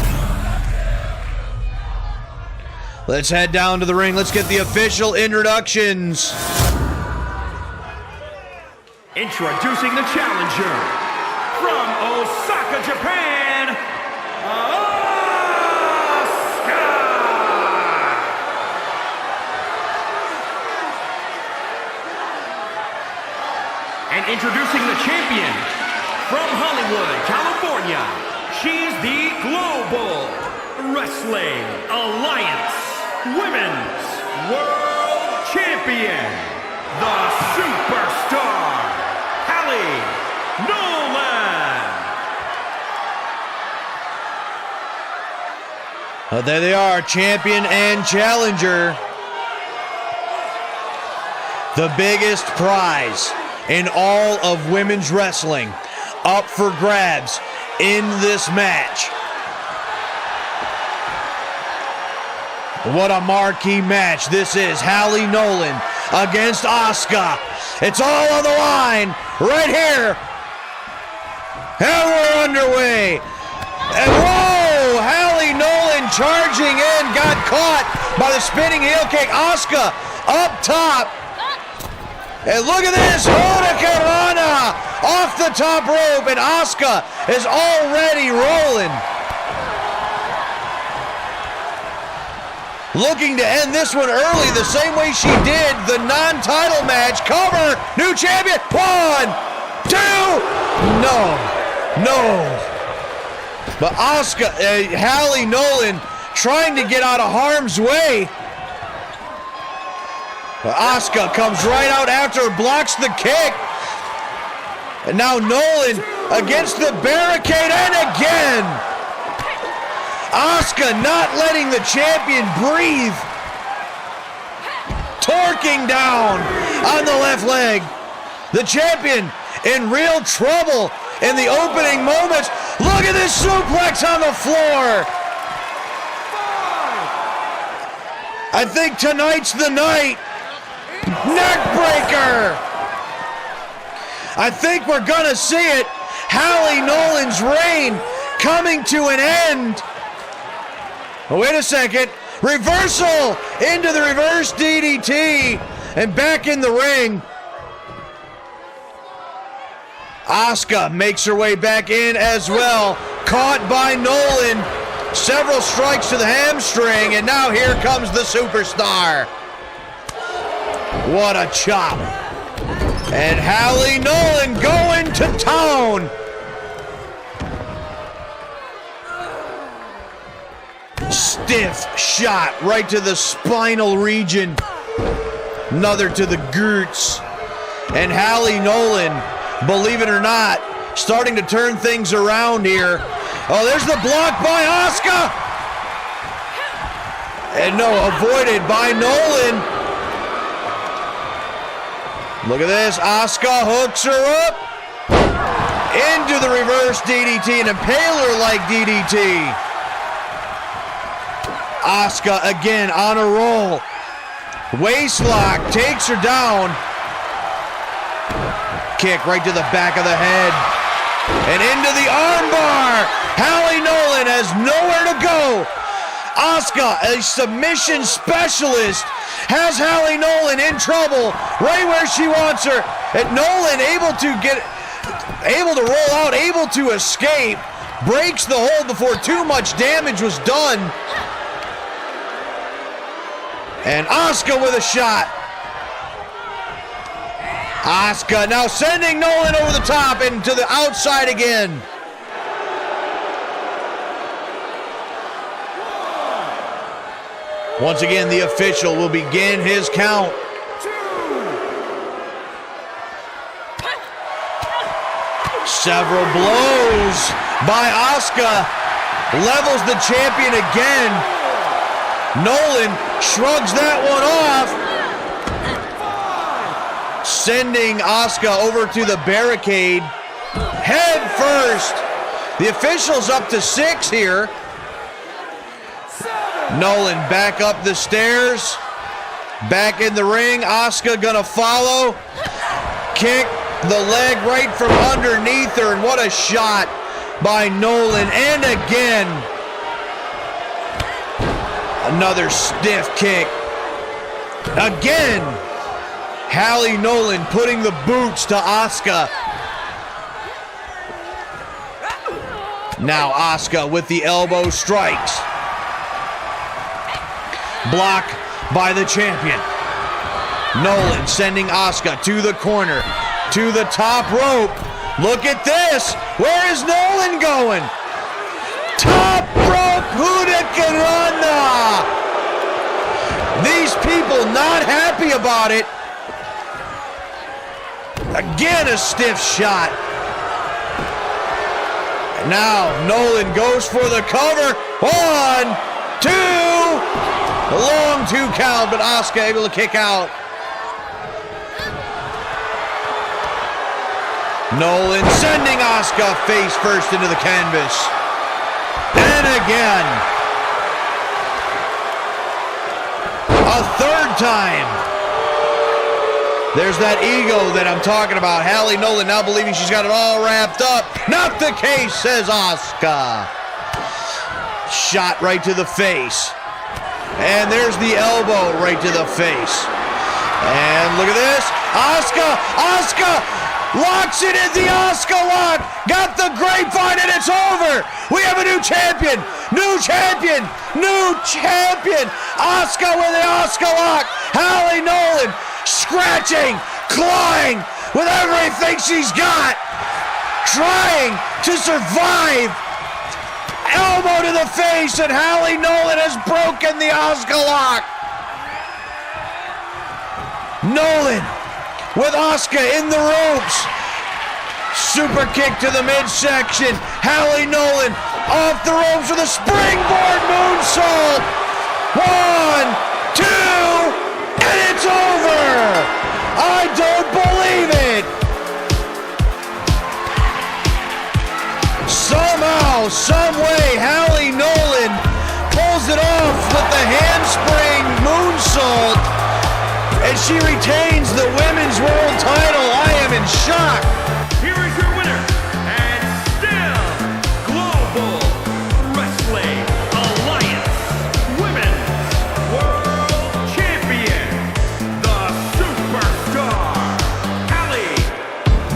[SPEAKER 1] Let's head down to the ring. Let's get the official introductions.
[SPEAKER 2] Introducing the challenger from Osaka, Japan, Asuka. And introducing the champion from Hollywood, California, she's the Global Wrestling Alliance Women's World Champion, the Superstar, Halie Nolan.
[SPEAKER 1] Oh, there they are, champion and challenger. The biggest prize in all of women's wrestling up for grabs in this match. What a marquee match this is. Halie Nolan against Asuka. It's all on the line right here. And we're underway. And whoa, Halie Nolan charging in, got caught by the spinning heel kick. Asuka up top. And look at this, Hurricanrana off the top rope, and Asuka is already rolling. Looking to end this one early the same way she did the non-title match. Cover, new champion, 1, 2, no. But Asuka, Halie Nolan trying to get out of harm's way. But Asuka comes right out after her, blocks the kick. And now Nolan against the barricade, and again. Asuka not letting the champion breathe. Torquing down on the left leg. The champion in real trouble in the opening moments. Look at this suplex on the floor. I think tonight's the night. Neckbreaker. I think we're gonna see it. Halie Nolan's reign coming to an end. Oh, wait a second. Reversal into the reverse DDT and back in the ring. Asuka makes her way back in as well. Caught by Nolan. Several strikes to the hamstring, and now here comes the superstar. What a chop. And Halie Nolan going to town. Stiff shot right to the spinal region. Another to the glutes. And Halie Nolan, believe it or not, starting to turn things around here. Oh, there's the block by Asuka. And no, avoided by Nolan. Look at this. Asuka hooks her up into the reverse DDT, an impaler-like DDT. Asuka again on a roll. Waistlock takes her down. Kick right to the back of the head. And into the armbar. Halie Nolan has nowhere to go. Asuka, a submission specialist, has Halie Nolan in trouble right where she wants her. And Nolan able to get able to roll out, able to escape, breaks the hold before too much damage was done. And Asuka with a shot. Asuka now sending Nolan over the top and to the outside again. Once again, the official will begin his count. Several blows by Asuka. Levels the champion again. Nolan shrugs that one off. Sending Asuka over to the barricade. Head first. The official's up to 6 here. Nolan back up the stairs. Back in the ring. Asuka gonna follow. Kick the leg right from underneath her. And what a shot by Nolan. And again. Another stiff kick. Again. Halie Nolan putting the boots to Asuka. Now Asuka with the elbow strikes. Block by the champion. Nolan sending Asuka to the corner, to the top rope. Look at this. Where is Nolan going? Top rope Hurricanrana. These people not happy about it. Again, a stiff shot. Now Nolan goes for the cover. 1, 2. A long 2 count, but Asuka able to kick out. Nolan sending Asuka face first into the canvas. And again. A 3rd time. There's that ego that I'm talking about. Halie Nolan now believing she's got it all wrapped up. Not the case, says Asuka. Shot right to the face. And there's the elbow right to the face. And look at this. Asuka locks it in the Asuka lock. Got the grapevine and it's over. We have a new champion. New champion. Asuka with the Asuka lock. Halie Nolan scratching, clawing with everything she's got. Trying to survive. Elbow to the face, and Halie Nolan has broken the Asuka lock. Nolan with Asuka in the ropes. Super kick to the midsection. Halie Nolan off the ropes with a springboard moonsault. 1, 2, and it's over. I don't believe it. Somehow, someway, Halie Nolan pulls it off with the handspring moonsault, and she retains the Women's World title. I am in shock.
[SPEAKER 2] Here is your winner, and still Global Wrestling Alliance Women's World Champion, the Superstar, Halie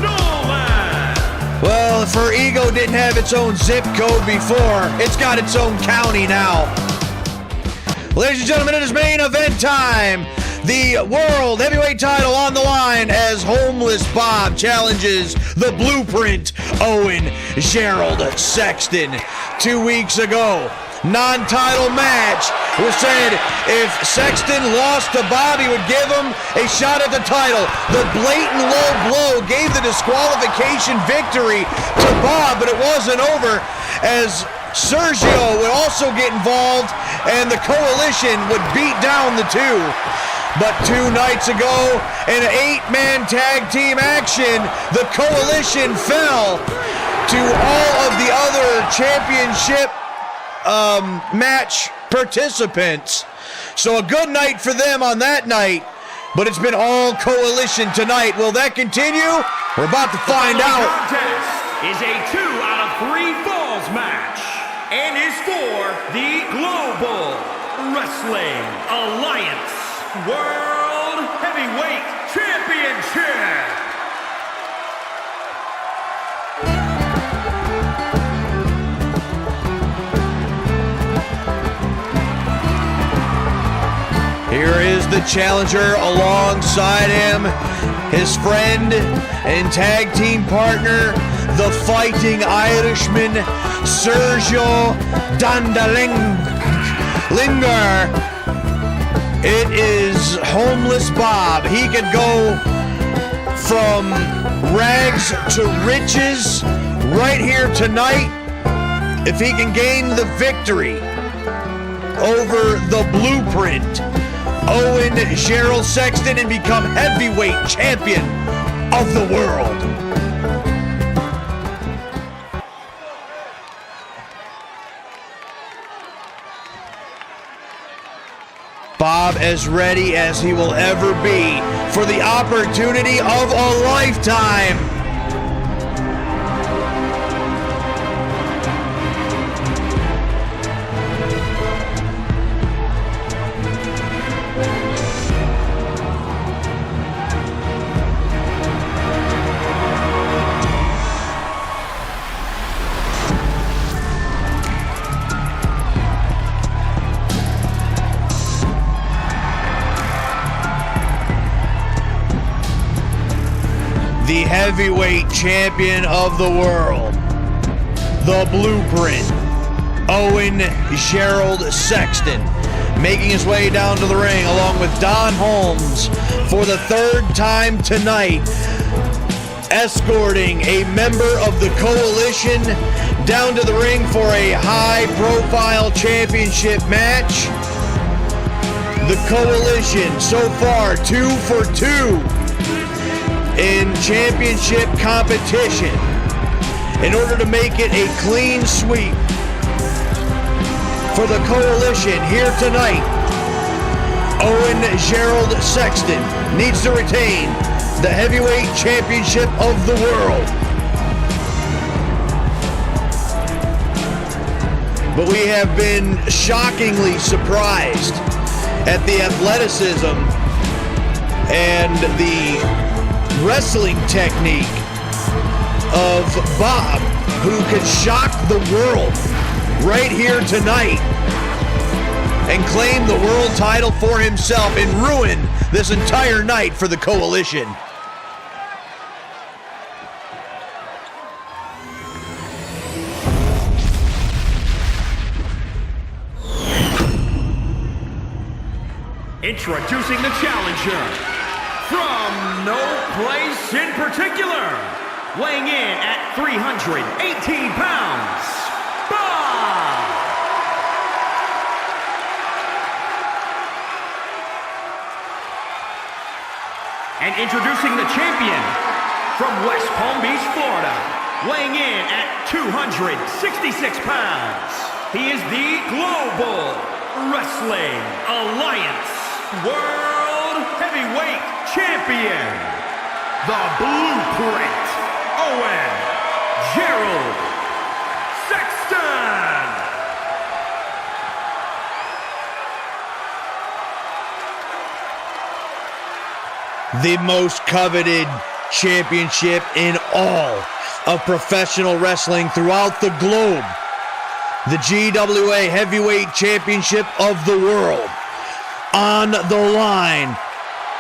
[SPEAKER 2] Nolan.
[SPEAKER 1] Well, if her ego didn't have its own zip code before, it's got its own county now. Ladies and gentlemen, it is main event time. The World Heavyweight title on the line as Homeless Bob challenges the Blueprint, Owen Gerald Sexton. 2 weeks ago, non-title match, it was said if Sexton lost to Bob, he would give him a shot at the title. The blatant low blow gave the disqualification victory to Bob, but it wasn't over as Sergio would also get involved and the Coalition would beat down the two. But 2 nights ago, in an 8-man tag team action, the Coalition fell to all of the other championship match participants. So a good night for them on that night, but it's been all Coalition tonight. Will that continue? We're about to find out.
[SPEAKER 2] Contest is a 2 out of 3 falls match and is for the Global Wrestling Alliance World Heavyweight Championship.
[SPEAKER 1] Here is the challenger alongside him, his friend and tag team partner, the Fighting Irishman, Sergio Dandalinga. It is Homeless Bob. He could go from rags to riches right here tonight if he can gain the victory over the Blueprint, Owen Gerald Sexton, and become heavyweight champion of the world. Bob as ready as he will ever be for the opportunity of a lifetime. The heavyweight champion of the world, the Blueprint, Owen Gerald Sexton, making his way down to the ring along with Don Holmes for the third time tonight, escorting a member of the Coalition down to the ring for a high-profile championship match. The Coalition so far 2 for 2 in championship competition in order to make it a clean sweep for the Coalition here tonight. Owen Gerald Sexton needs to retain the heavyweight championship of the world. But we have been shockingly surprised at the athleticism and the wrestling technique of Bob, who could shock the world right here tonight and claim the world title for himself and ruin this entire night for the Coalition.
[SPEAKER 2] Introducing the challenger from no place in particular, weighing in at 318 pounds, Bob! And introducing the champion from West Palm Beach, Florida, weighing in at 266 pounds, he is the Global Wrestling Alliance World Heavyweight Champion, the Blueprint, Owen Gerald Sexton.
[SPEAKER 1] The most coveted championship in all of professional wrestling throughout the globe. The GWA Heavyweight Championship of the world on the line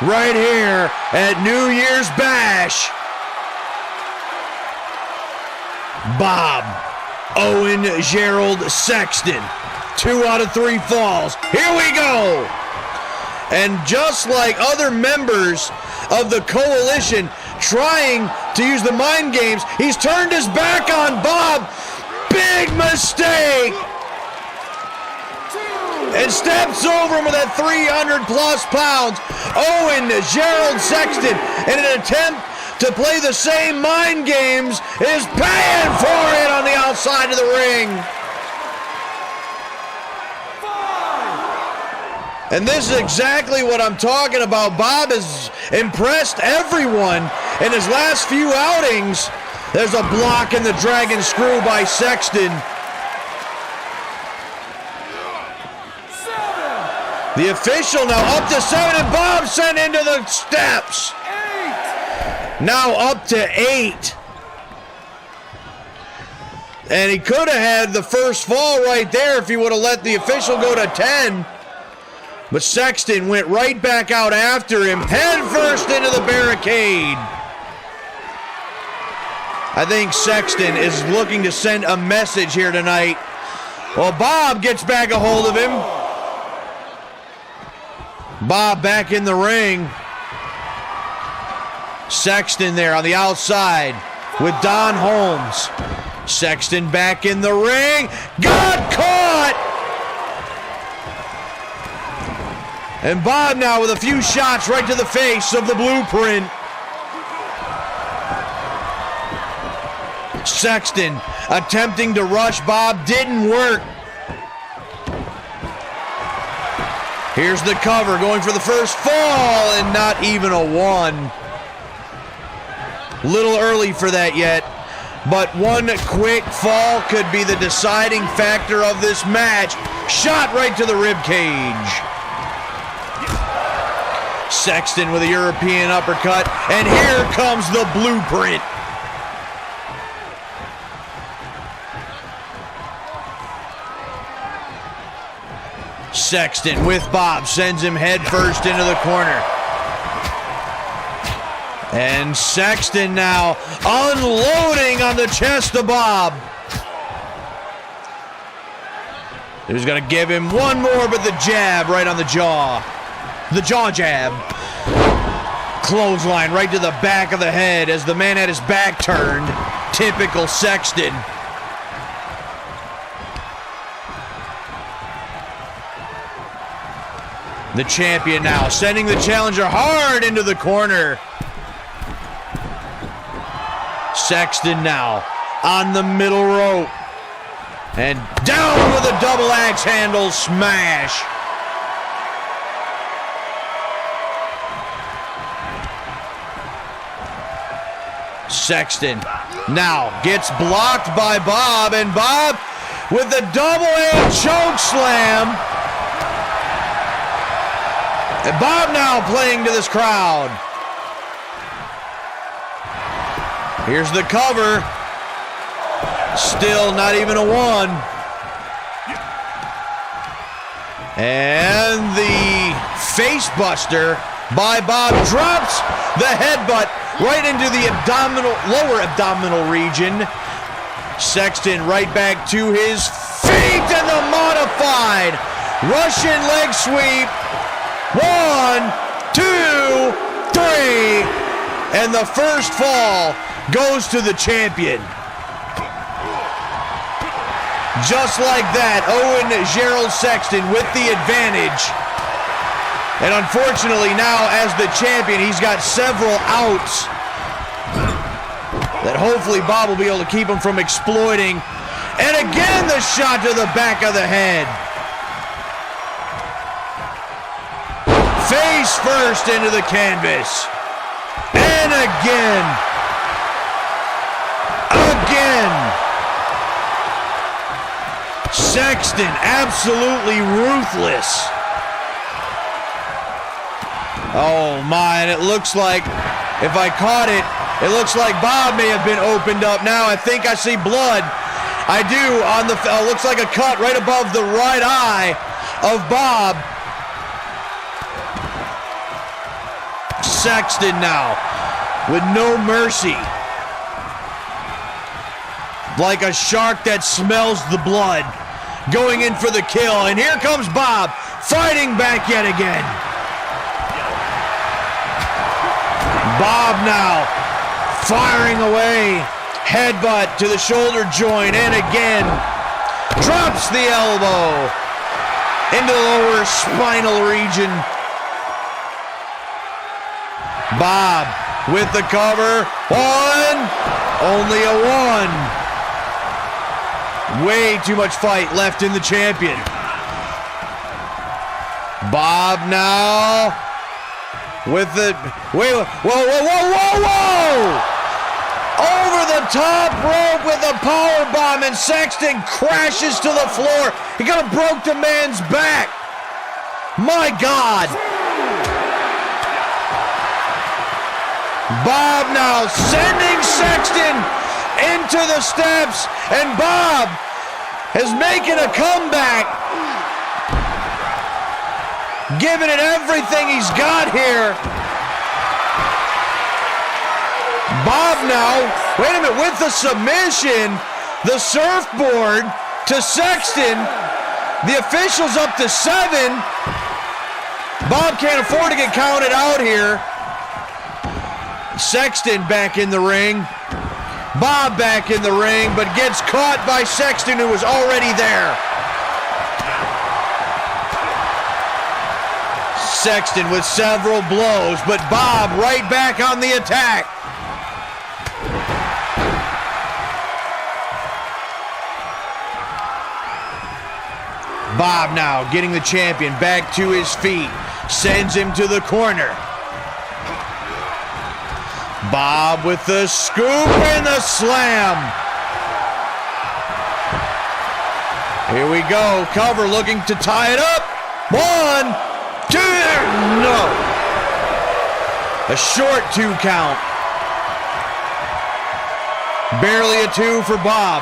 [SPEAKER 1] right here at New Year's Bash. Bob Owen Gerald Sexton, 2 out of 3 falls. Here we go. And just like other members of the Coalition trying to use the mind games, he's turned his back on Bob. Big mistake. And steps over him with that 300 plus pounds. Owen Gerald Sexton, in an attempt to play the same mind games, is paying for it on the outside of the ring. And this is exactly what I'm talking about. Bob has impressed everyone in his last few outings. There's a block in the Dragon Screw by Sexton. The official now up to 7, and Bob sent into the steps. 8. Now up to 8. And he could have had the first fall right there if he would have let the official go to 10. But Sexton went right back out after him, head first into the barricade. I think Sexton is looking to send a message here tonight. Well, Bob gets back a hold of him. Bob back in the ring. Sexton there on the outside with Don Holmes. Sexton back in the ring. Got caught! And Bob now with a few shots right to the face of the Blueprint. Sexton attempting to rush Bob, didn't work. Here's the cover, going for the first fall, and not even a one. Little early for that yet, but one quick fall could be the deciding factor of this match. Shot right to the rib cage. Sexton with a European uppercut, and here comes the Blueprint. Sexton with Bob sends him head first into the corner. And Sexton now unloading on the chest of Bob. He was going to give him one more, but the jab right on the jaw. The jaw jab. Clothesline right to the back of the head as the man had his back turned. Typical Sexton. The champion now sending the challenger hard into the corner. Sexton now on the middle rope. And down with a double axe handle smash. Sexton now gets blocked by Bob, and Bob with the double axe choke slam. And Bob now playing to this crowd. Here's the cover. Still not even a one. And the face buster by Bob drops the headbutt right into the lower abdominal region. Sexton right back to his feet, and the modified Russian leg sweep. 1, 2, 3, and the first fall goes to the champion. Just like that, Owen Gerald Sexton with the advantage. And unfortunately now, as the champion, he's got several outs that hopefully Bob will be able to keep him from exploiting. And again, the shot to the back of the head. Face first into the canvas. And again. Sexton absolutely ruthless. Oh my, and it looks like, if I caught it, it looks like Bob may have been opened up now. I think I see blood. I do on the, looks like a cut right above the right eye of Bob. Sexton now with no mercy. Like a shark that smells the blood. Going in for the kill. And here comes Bob fighting back yet again. Bob now firing away. Headbutt to the shoulder joint. And again drops the elbow into the lower spinal region. Bob with the cover. One. Only a one. Way too much fight left in the champion. Bob now with the, whoa. Over the top rope with a power bomb, and Sexton crashes to the floor. He could have broke the man's back. My God. Bob now sending Sexton into the steps, and Bob is making a comeback. giving it everything he's got here. Bob now, wait a minute, with the submission, the surfboard to Sexton. The official's up to 7. Bob can't afford to get counted out here. Sexton back in the ring. Bob back in the ring, but gets caught by Sexton, who was already there. Sexton with several blows, but Bob right back on the attack. Bob now getting the champion back to his feet, sends him to the corner. Bob with the scoop and the slam. Here we go, cover looking to tie it up. 1, 2, no. A short 2 count. Barely a 2 for Bob,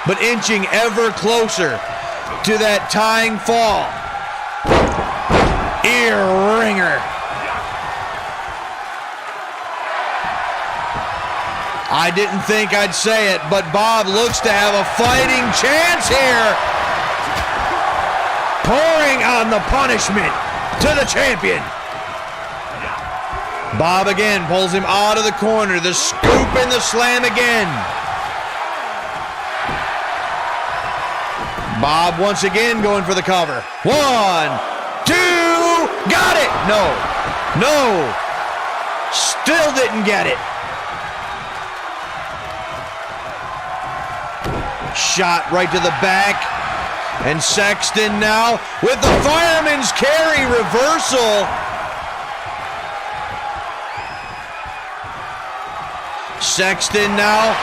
[SPEAKER 1] but inching ever closer to that tying fall. Ear ringer. I didn't think I'd say it, but Bob looks to have a fighting chance here. Pouring on the punishment to the champion. Bob again pulls him out of the corner. The scoop and the slam again. Bob once again going for the cover. 1, 2, got it. No. Still didn't get it. Shot right to the back. And Sexton now with the fireman's carry reversal. Sexton now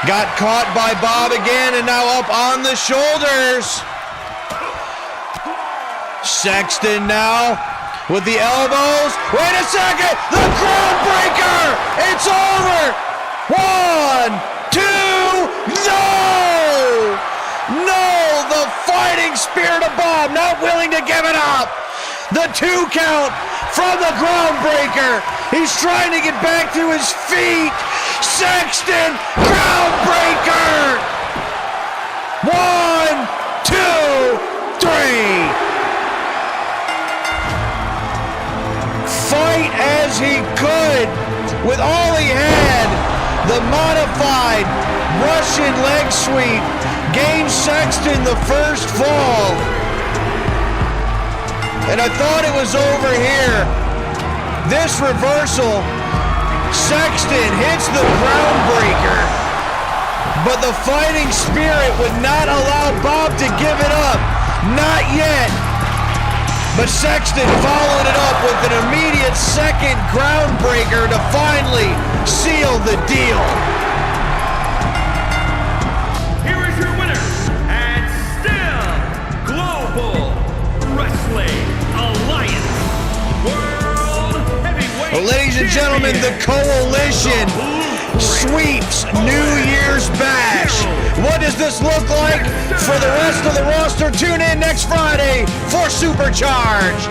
[SPEAKER 1] got caught by Bob again and now up on the shoulders. Sexton now with the elbows. Wait a second, the crown breaker. It's over. 1, 2, no, the fighting spirit of Bob not willing to give it up. The 2 count from the groundbreaker. He's trying to get back to his feet. Sexton, groundbreaker. 1, 2, 3. Fight as he could with all he had. The modified Russian leg sweep gained Sexton the first fall. And I thought it was over here. This reversal, Sexton hits the groundbreaker, but the fighting spirit would not allow Bob to give it up. Not yet. But Sexton followed it up with an immediate second groundbreaker to finally seal the deal.
[SPEAKER 2] Here is your winner, and still Global Wrestling Alliance World Heavyweight
[SPEAKER 1] Well, ladies and gentlemen, the Coalition sweeps New Year's Bash. What does this look like for the rest of the roster? Tune in next Friday for Supercharged.